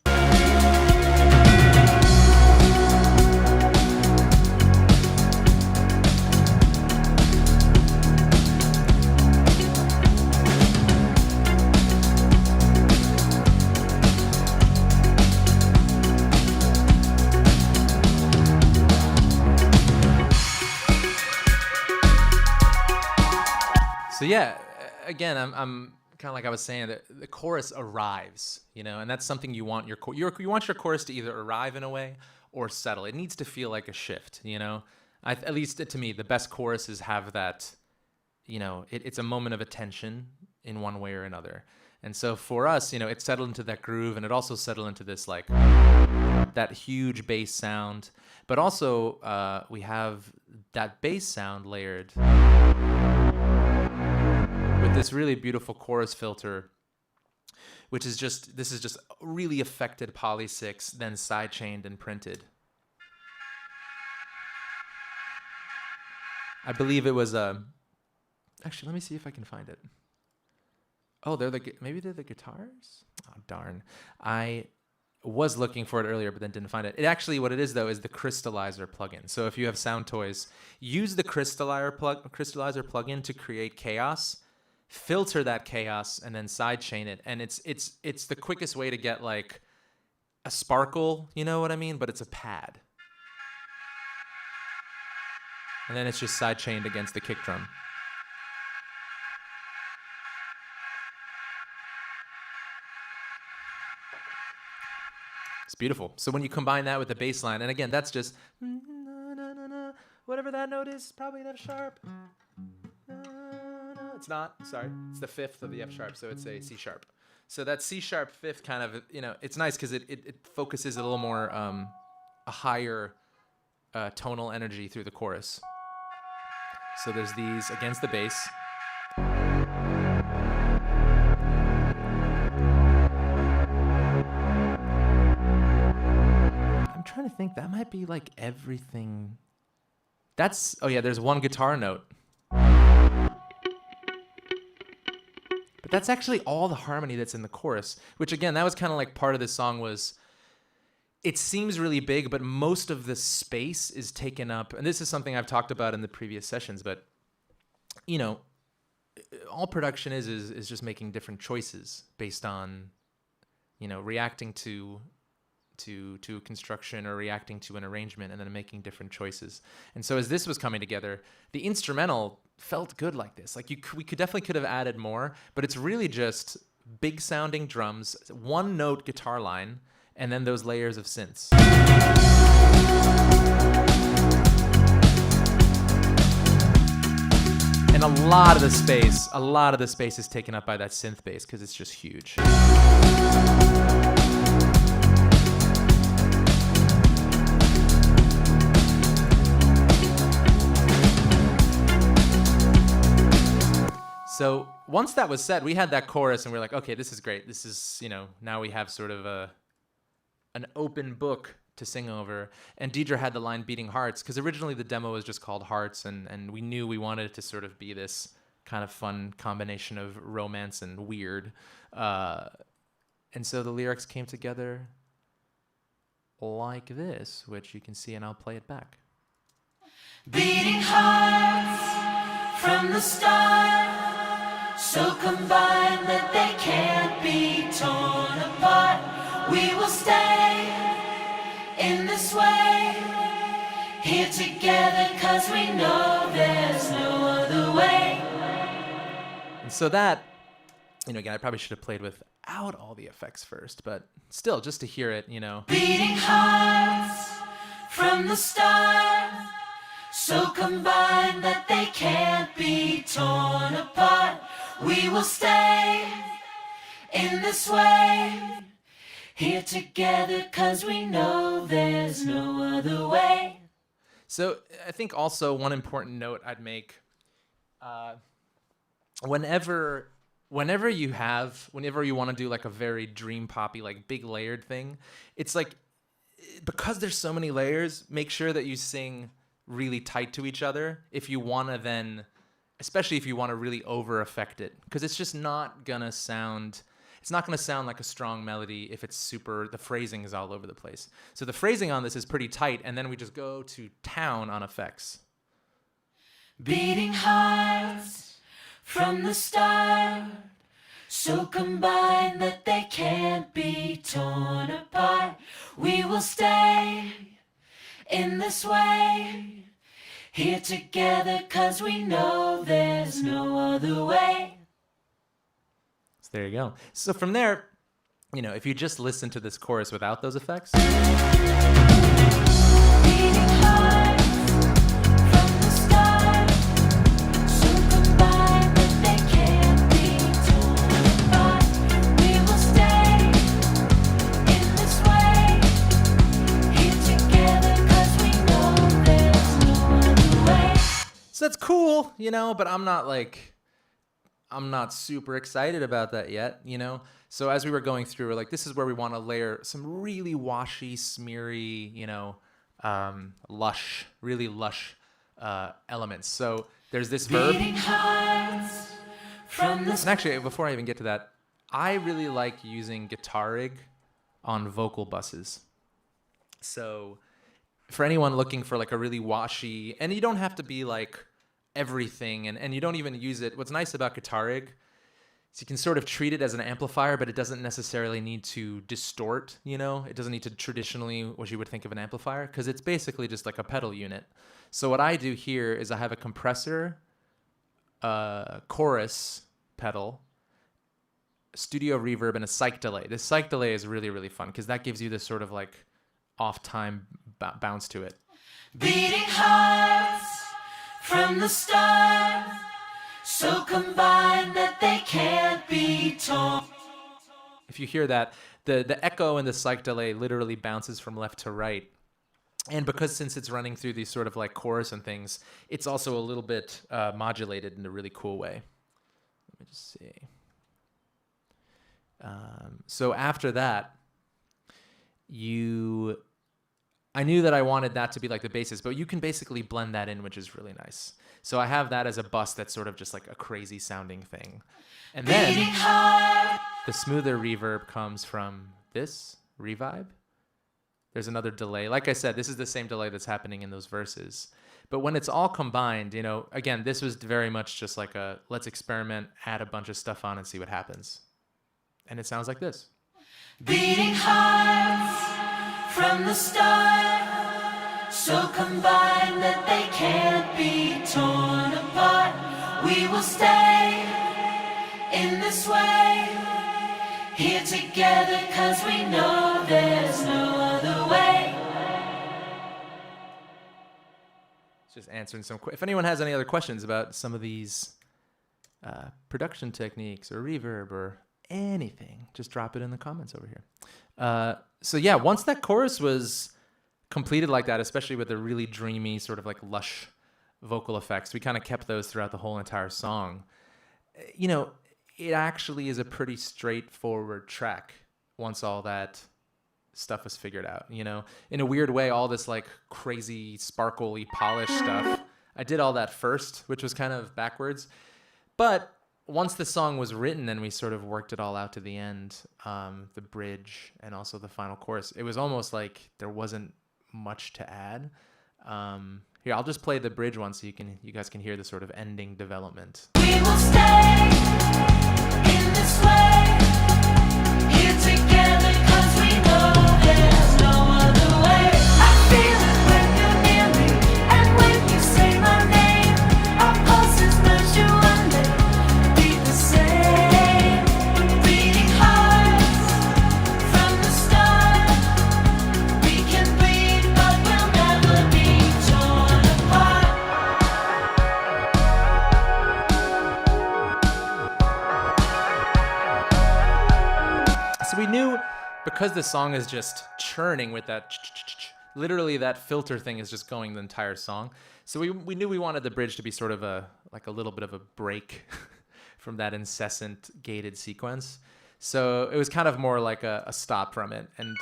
[SPEAKER 1] So yeah, again, I'm kind of like I was saying, that the chorus arrives, and that's something you want you want your chorus to either arrive in a way or settle. It needs to feel like a shift, at least to me, the best choruses have that, it's a moment of attention in one way or another. And so for us, it settled into that groove, and it also settled into this like that huge bass sound, but also we have that bass sound layered with this really beautiful chorus filter, which is just really affected poly 6, then sidechained and printed. I believe it was actually, let me see if I can find it. Oh, maybe they're the guitars? Oh, darn. I was looking for it earlier, but then didn't find it. What it is though is the crystallizer plugin. So if you have Sound Toys, use the crystallizer plugin to create chaos. Filter that chaos and then sidechain it, and it's the quickest way to get like a sparkle, you know what I mean? But it's a pad, and then it's just sidechained against the kick drum. It's beautiful. So when you combine that with the bass line, and again, that's just whatever that note is, probably an F sharp. It's not, sorry. It's the 5th of the F sharp, so it's a C sharp. So that C sharp 5th kind of, it's nice because it focuses a little more, a higher tonal energy through the chorus. So there's these against the bass. I'm trying to think, that might be like everything. There's one guitar note. But that's actually all the harmony that's in the chorus, which again, that was kind of like part of this song was, it seems really big, but most of the space is taken up. And this is something I've talked about in the previous sessions, but all production is just making different choices based on, reacting to construction or reacting to an arrangement and then making different choices. And so as this was coming together, the instrumental felt good like this. Like we could definitely have added more, but it's really just big sounding drums, one note guitar line, and then those layers of synths. And a lot of the space is taken up by that synth bass because it's just huge. So once that was set, we had that chorus and we were like, okay, this is great. This is, now we have sort of an open book to sing over. And Deidre had the line Beating Hearts, because originally the demo was just called Hearts, and we knew we wanted it to sort of be this kind of fun combination of romance and weird. And so the lyrics came together like this, which you can see, and I'll play it back.
[SPEAKER 2] Beating hearts from the start, so combined that they can't be torn apart. We will stay in this way, here together, 'cause we know there's no other way.
[SPEAKER 1] And so that, again, I probably should have played without all the effects first, but still, just to hear it,
[SPEAKER 2] Beating hearts from the start, so combined that they can't be torn apart. We will stay in this way, here together, 'cause we know there's no other way.
[SPEAKER 1] So I think also one important note I'd make, whenever you want to do like a very dream poppy, like big layered thing, it's like, because there's so many layers, make sure that you sing really tight to each other if you want to then, especially if you want to really over affect it, because it's just not gonna sound like a strong melody if it's the phrasing is all over the place. So the phrasing on this is pretty tight, and then we just go to town on effects.
[SPEAKER 2] Beating hearts from the start, so combined that they can't be torn apart. We will stay in this way, here together, 'cause we know there's no other way.
[SPEAKER 1] So there you go. So from there, if you just listen to this chorus without those effects,
[SPEAKER 2] Beating hearts from the start, so combined that they can't be torn apart. We will stay in this way, here together, 'cause we know there's no other way.
[SPEAKER 1] so that's cool, but I'm not super excited about that yet, So as we were going through, we're like, this is where we want to layer some really washy, smeary, really lush elements. So there's this verb.
[SPEAKER 2] Beating hearts from the
[SPEAKER 1] And actually, before I even get to that, I really like using guitar rig on vocal buses. So for anyone looking for like a really washy, and you don't have to be like everything, and you don't even use it. What's nice about guitar rig is you can sort of treat it as an amplifier, but it doesn't necessarily need to distort, It doesn't need to traditionally what you would think of an amplifier, because it's basically just like a pedal unit. So what I do here is I have a compressor, chorus pedal, studio reverb, and a psych delay. This psych delay is really, really fun because that gives you this sort of like off-time bounce to it.
[SPEAKER 2] beating hearts from the start, so combined that they can't be torn.
[SPEAKER 1] If you hear that, the echo and the psych delay literally bounces from left to right. And because since it's running through these sort of like chorus and things, it's also a little bit modulated in a really cool way. Let me just see. So after that, I knew that I wanted that to be like the basis, but you can basically blend that in, which is really nice. So I have that as a bus that's sort of just like a crazy sounding thing. And then the smoother reverb comes from this revibe. There's another delay. Like I said, this is the same delay that's happening in those verses. But when it's all combined, again, this was very much just like a let's experiment, add a bunch of stuff on and see what happens. And it sounds like this.
[SPEAKER 2] Beating hearts from the start, so combined that they can't be torn apart. We will stay in this way, here together, 'cause we know there's no other way.
[SPEAKER 1] Just answering if anyone has any other questions about some of these production techniques or reverb or anything, just drop it in the comments over here. So yeah, once that chorus was completed like that, especially with the really dreamy sort of like lush vocal effects, we kind of kept those throughout the whole entire song. It actually is a pretty straightforward track once all that stuff is figured out, In a weird way, all this like crazy, sparkly, polished stuff, I did all that first, which was kind of backwards. But once the song was written and we sort of worked it all out to the end, the bridge and also the final chorus, it was almost like there wasn't much to add. Here, I'll just play the bridge one so you guys can hear the sort of ending development.
[SPEAKER 2] We will stay in this way, here together, 'cause we know there's no other way. I feel it when you're near me, and when you say my name, our pulses merge to one day, beat the same, beating hearts from the start. We can bleed, but we'll never be torn apart.
[SPEAKER 1] So we knew, because the song is just churning with that, literally that filter thing is just going the entire song. So we knew we wanted the bridge to be sort of a little bit of a break from that incessant gated sequence. So it was kind of more like a stop from it. And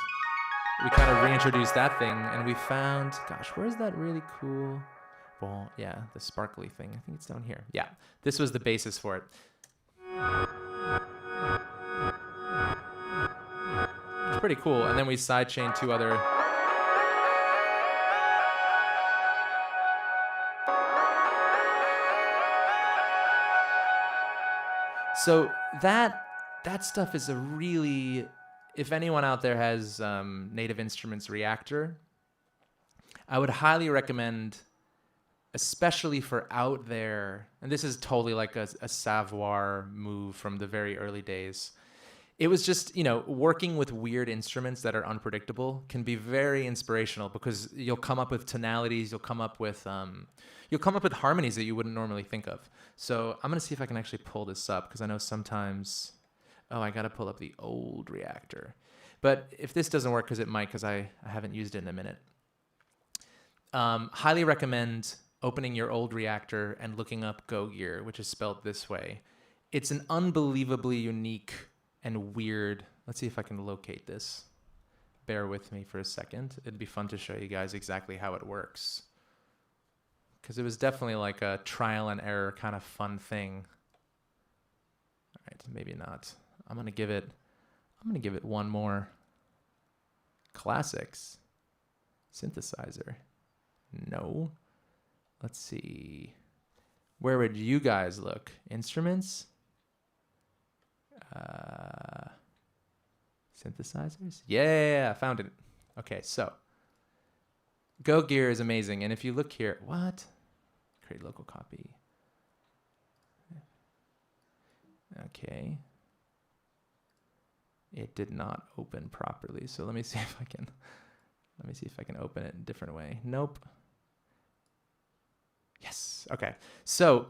[SPEAKER 1] we kind of reintroduced that thing, and we found, gosh, where's that really cool, well, yeah, the sparkly thing. I think it's down here. Yeah, this was the basis for it. It's pretty cool. And then we sidechained two other. So that stuff is a really, if anyone out there has Native Instruments Reactor, I would highly recommend, especially for out there, and this is totally like a Savoir move from the very early days. It was just, working with weird instruments that are unpredictable can be very inspirational, because you'll come up with tonalities, you'll come up with harmonies that you wouldn't normally think of. So I'm gonna see if I can actually pull this up, because I know sometimes, I gotta pull up the old Reactor. But if this doesn't work, because it might, because I haven't used it in a minute, highly recommend opening your old Reactor and looking up Go Gear, which is spelled this way. It's an unbelievably unique and weird. Let's see if I can locate this. Bear with me for a second. It'd be fun to show you guys exactly how it works, because it was definitely like a trial and error kind of fun thing. All right, maybe not. I'm gonna give it one more. Classics. Synthesizer. No. Let's see. Where would you guys look? Instruments? Synthesizers? Yeah, I found it. Okay, so Go Gear is amazing. And if you look here, what? Create local copy. Okay. It did not open properly. So let me see if I can open it a different way. Nope. Yes. Okay. So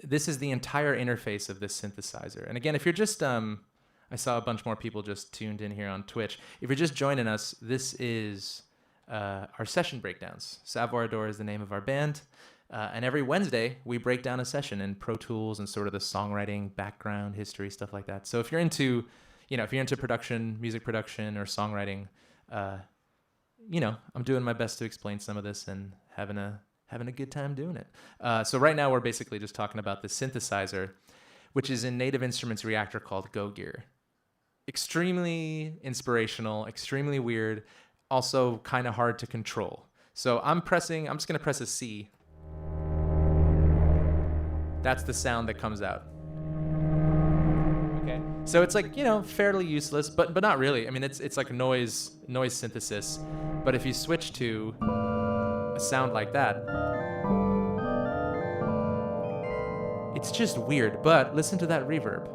[SPEAKER 1] this is the entire interface of this synthesizer. And again, if you're just, I saw a bunch more people just tuned in here on Twitch. If you're just joining us, this is our session breakdowns. Savoir is the name of our band. And every Wednesday, we break down a session in Pro Tools and sort of the songwriting background, history, stuff like that. So if you're into, production, music production, or songwriting, I'm doing my best to explain some of this and having a good time doing it. So right now, we're basically just talking about the synthesizer, which is in Native Instruments Reactor called Go Gear. Extremely inspirational, extremely weird, also kind of hard to control. So I'm just gonna press a C. That's the sound that comes out. Okay. So it's like, fairly useless, but not really. I mean, it's like noise synthesis. But if you switch to a sound like that, it's just weird. But listen to that reverb.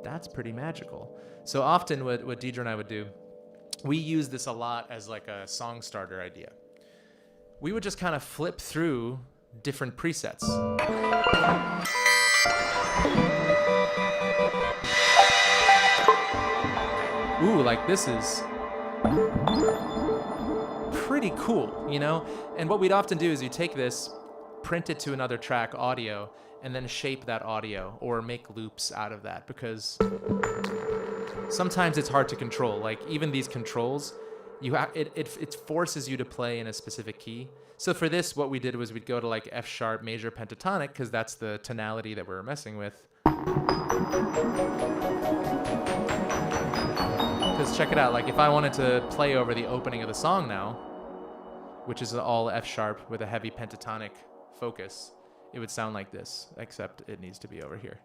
[SPEAKER 1] That's pretty magical. So often what Deidre and I would do, we use this a lot as like a song starter idea. We would just kind of flip through different presets. Ooh, like this is pretty cool, And what we'd often do is you take this, print it to another track, audio, and then shape that audio or make loops out of that, because sometimes it's hard to control. Like even these controls, It forces you to play in a specific key. So for this, what we did was we'd go to like F sharp major pentatonic because that's the tonality that we're messing with. Because check it out, like if I wanted to play over the opening of the song now, which is all F sharp with a heavy pentatonic focus, it would sound like this, except it needs to be over here.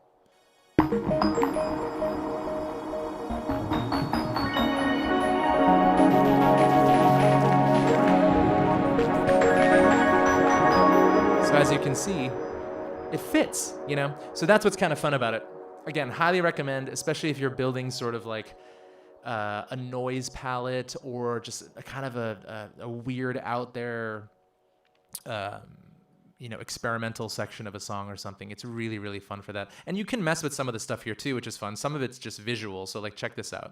[SPEAKER 1] So as you can see, it fits, you know? So that's what's kind of fun about it. Again, highly recommend, especially if you're building sort of like a noise palette or just a kind of a weird out there, experimental section of a song or something. It's really, really fun for that. And you can mess with some of the stuff here too, which is fun. Some of it's just visual. So like, check this out.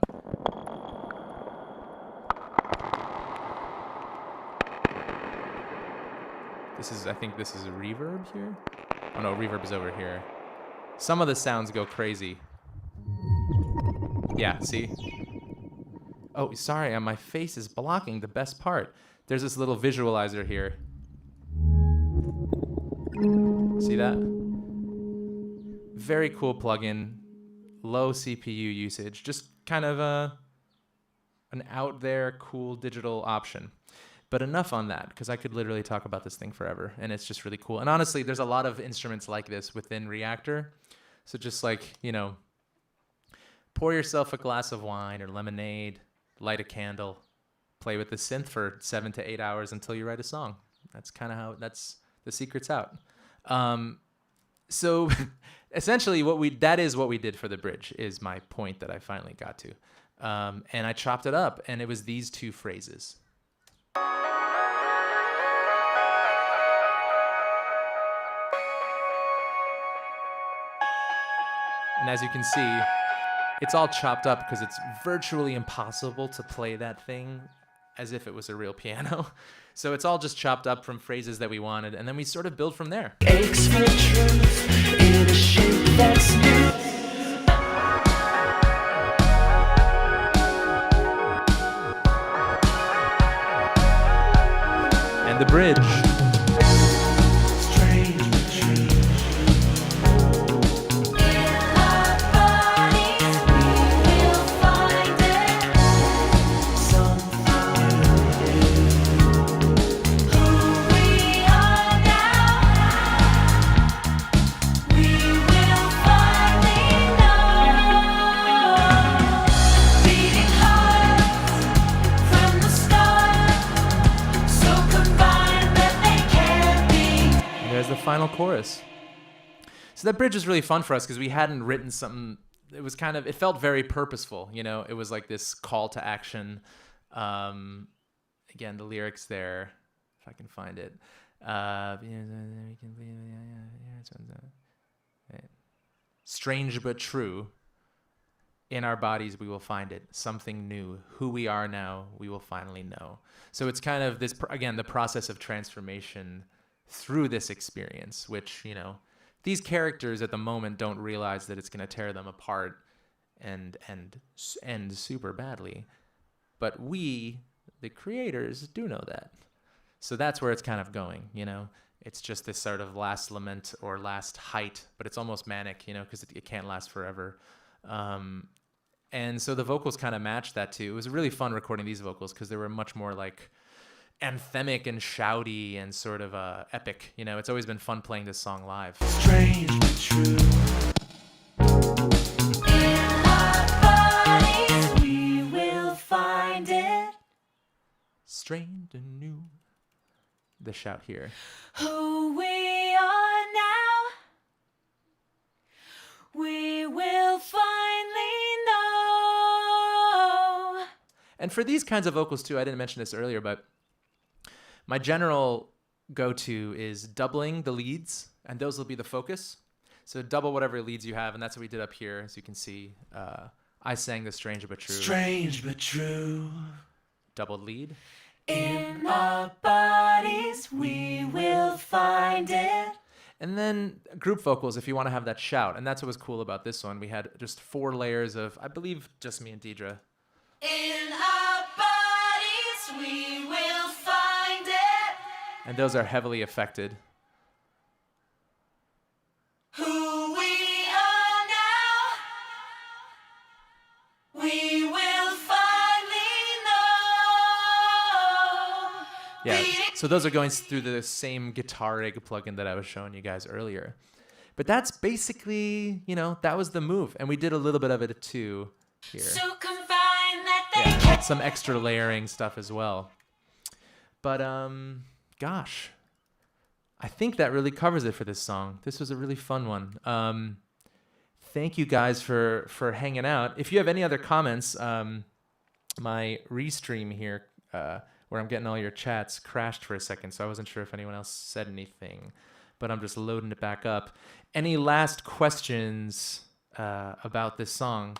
[SPEAKER 1] I think this is a reverb here. Oh no, reverb is over here. Some of the sounds go crazy. Yeah, see? Oh, sorry, my face is blocking the best part. There's this little visualizer here. See that? Very cool plugin, low CPU usage, just kind of an out there cool digital option. But enough on that, because I could literally talk about this thing forever, and it's just really cool. And honestly, there's a lot of instruments like this within Reactor. So just like, pour yourself a glass of wine or lemonade, light a candle, play with the synth for 7 to 8 hours until you write a song. That's kind of that's the secret's out. So essentially that is what we did for the bridge, is my point that I finally got to. And I chopped it up, and it was these two phrases. And as you can see, it's all chopped up because it's virtually impossible to play that thing as if it was a real piano. So it's all just chopped up from phrases that we wanted, and then we sort of build from there.
[SPEAKER 2] Aches for truth in a shape that's new.
[SPEAKER 1] And the bridge. The final chorus. So that bridge was really fun for us because we hadn't written something. It felt very purposeful, it was like this call to action. Again, the lyrics there, if I can find it. Strange but true. In our bodies we will find it, something new. Who we are now, we will finally know. So it's kind of this, again, the process of transformation through this experience, which, these characters at the moment don't realize that it's going to tear them apart and end super badly. But we, the creators, do know that. So that's where it's kind of going, It's just this sort of last lament or last height, but it's almost manic, because it can't last forever. And so the vocals kind of matched that too. It was really fun recording these vocals because they were much more like anthemic and shouty and sort of epic. It's always been fun playing this song live.
[SPEAKER 2] Strange but true. In our bodies we will find it.
[SPEAKER 1] Strange and new. The shout here.
[SPEAKER 2] Who we are now, we will finally know.
[SPEAKER 1] And for these kinds of vocals too, I didn't mention this earlier, but my general go-to is doubling the leads, and those will be the focus. So double whatever leads you have, and that's what we did up here. As you can see, I sang the Strange But True.
[SPEAKER 2] Strange but true.
[SPEAKER 1] Doubled lead.
[SPEAKER 2] In our bodies we will find it.
[SPEAKER 1] And then group vocals if you want to have that shout. And that's what was cool about this one. We had just 4 layers of, I believe, just me and Deidre.
[SPEAKER 2] In our bodies we will find it.
[SPEAKER 1] And those are heavily affected.
[SPEAKER 2] Who we are now, we will finally know.
[SPEAKER 1] Yeah, so those are going through the same guitar rig plugin that I was showing you guys earlier. But that's basically, that was the move. And we did a little bit of it too here.
[SPEAKER 2] So confined that they
[SPEAKER 1] Yeah, some extra layering stuff as well. But, gosh, I think that really covers it for this song. This was a really fun one. Thank you guys for hanging out. If you have any other comments, my restream here, where I'm getting all your chats, crashed for a second, so I wasn't sure if anyone else said anything. But I'm just loading it back up. Any last questions about this song?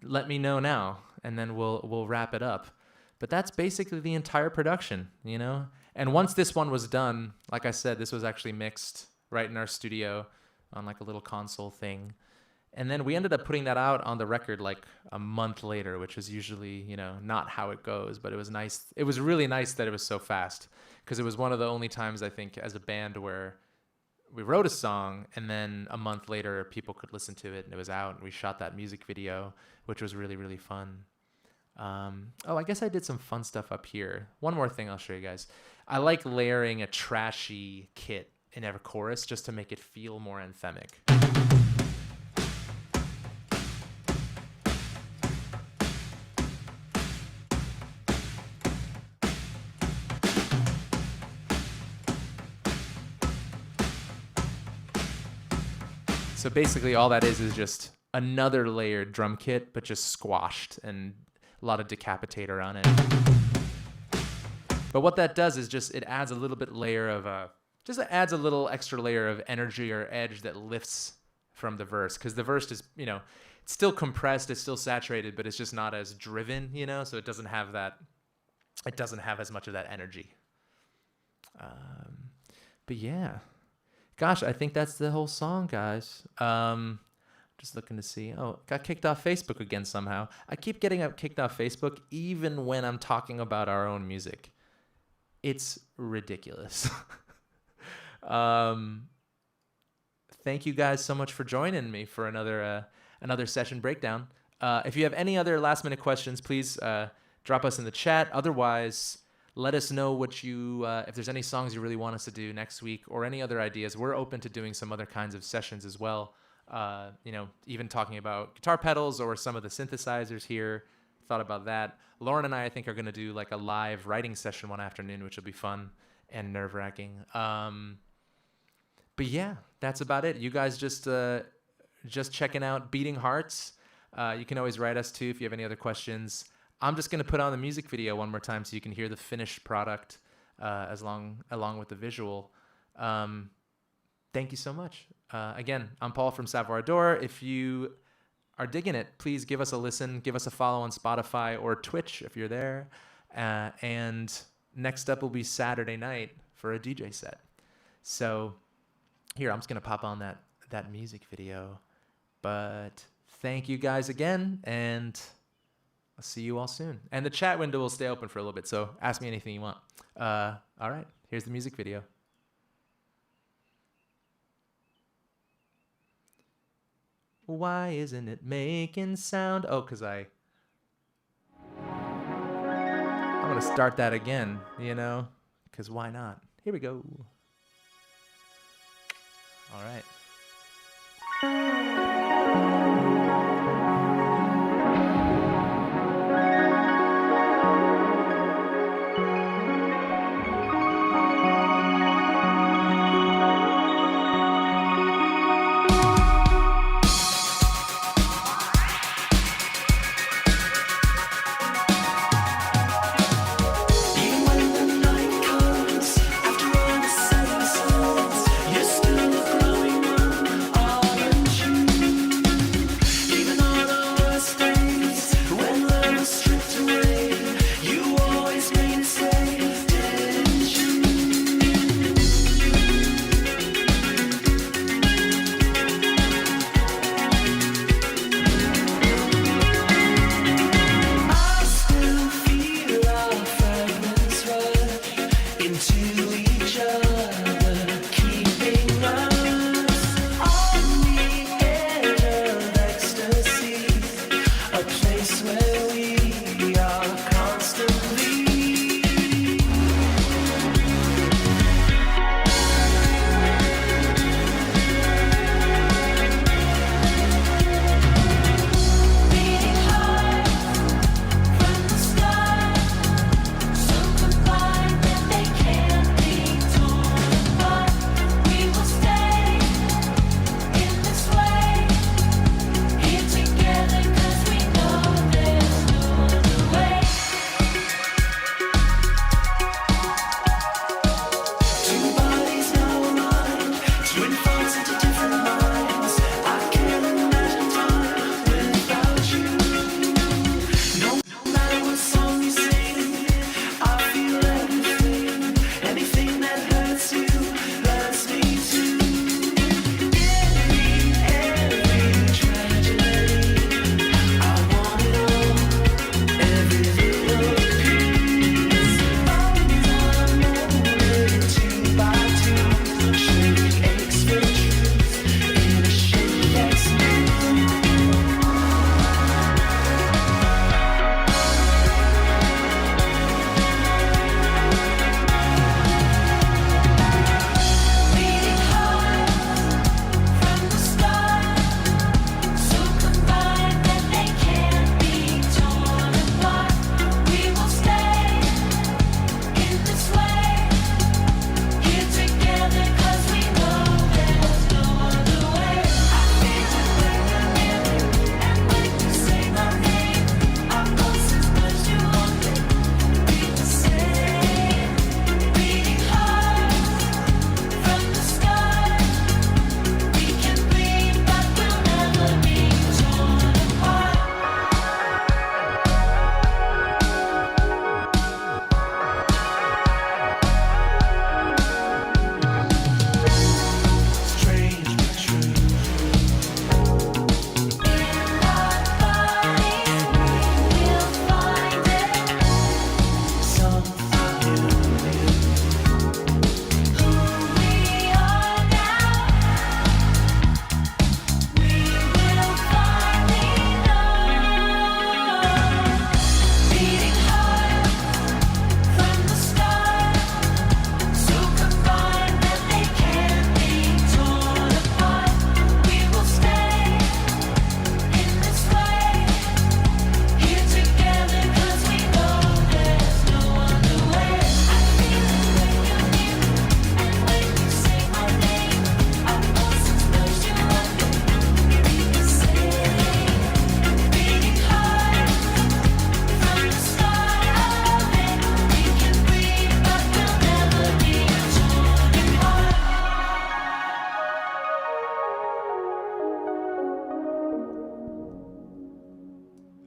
[SPEAKER 1] Let me know now, and then we'll wrap it up. But that's basically the entire production, And once this one was done, like I said, this was actually mixed right in our studio on like a little console thing. And then we ended up putting that out on the record like a month later, which is usually, not how it goes. But it was nice. It was really nice that it was so fast, because it was one of the only times I think as a band where we wrote a song and then a month later people could listen to it and it was out, and we shot that music video, which was really, really fun. I guess I did some fun stuff up here. One more thing I'll show you guys. I like layering a trashy kit in every chorus just to make it feel more anthemic. So basically all that is just another layered drum kit, but just squashed, and a lot of decapitator on it. But what that does is it adds a little bit layer of adds a little extra layer of energy or edge that lifts from the verse, because the verse is, it's still compressed, it's still saturated, but it's just not as driven, so it doesn't have as much of that energy. But yeah. Gosh, I think that's the whole song, guys. Just looking to see. Oh, got kicked off Facebook again somehow. I keep getting kicked off Facebook even when I'm talking about our own music. It's ridiculous. Thank you guys so much for joining me for another session breakdown. If you have any other last minute questions, please drop us in the chat. Otherwise, let us know if there's any songs you really want us to do next week or any other ideas. We're open to doing some other kinds of sessions as well. Even talking about guitar pedals or some of the synthesizers here. Thought about that. Lauren and I think, are going to do like a live writing session one afternoon, which will be fun and nerve-wracking. But yeah, that's about it. You guys just checking out Beating Hearts. You can always write us too if you have any other questions. I'm just going to put on the music video one more time so you can hear the finished product along with the visual. Thank you so much. Again, I'm Paul from Savoir. If you are digging it, please give us a listen, give us a follow on Spotify or Twitch if you're there. And next up will be Saturday night for a DJ set. So here, I'm just going to pop on that music video. But thank you guys again, and I'll see you all soon. And the chat window will stay open for a little bit, so ask me anything you want. All right, here's the music video. Why isn't it making sound? Oh, because I'm going to start that again, because why not? Here we go. All right.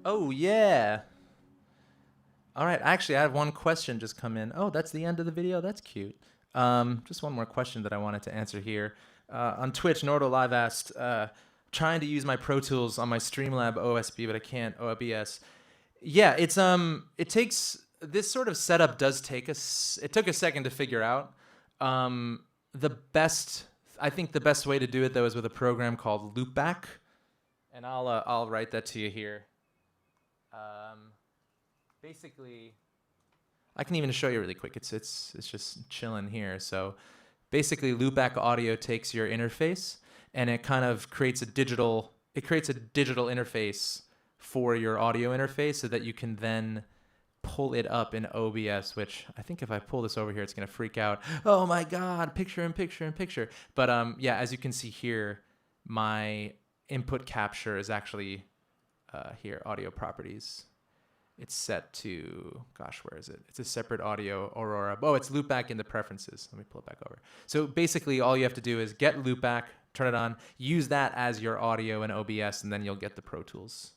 [SPEAKER 1] Oh, yeah. All right. Actually, I have one question just come in. Oh, that's the end of the video. That's cute. Just one more question that I wanted to answer here. On Twitch, Nordo Live asked, trying to use my Pro Tools on my Streamlab OSB, but I can't OBS. Yeah, it takes this sort of setup does take us. It took a second to figure out. The best, I think, the best way to do it though is with a program called Loopback, and I'll write that to you here. Basically, I can even show you really quick. It's just chilling here. So basically, Loopback Audio takes your interface and it kind of creates a digital interface for your audio interface so that you can then pull it up in OBS, which I think if I pull this over here, it's gonna freak out. Oh my God, picture in picture in picture. But yeah, as you can see here, my input capture is actually here, audio properties. It's set to, gosh, where is it? It's a separate audio Aurora. Oh, it's loopback in the preferences. Let me pull it back over. So basically all you have to do is get loopback, turn it on, use that as your audio in OBS, and then you'll get the Pro Tools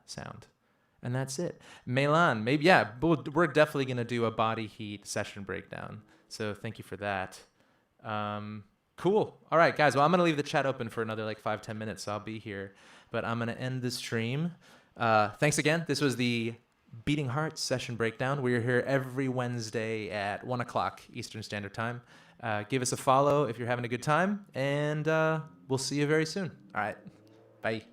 [SPEAKER 1] sound. And that's it. Milan, maybe, yeah, we're definitely going to do a body heat session breakdown. So thank you for that. Cool. All right, guys. Well, I'm going to leave the chat open for another like 5-10 minutes. So I'll be here. But I'm going to end the stream. Thanks again. This was the Beating Heart session breakdown. We're here every Wednesday at 1 o'clock Eastern Standard Time. Give us a follow if you're having a good time. And we'll see you very soon. All right. Bye.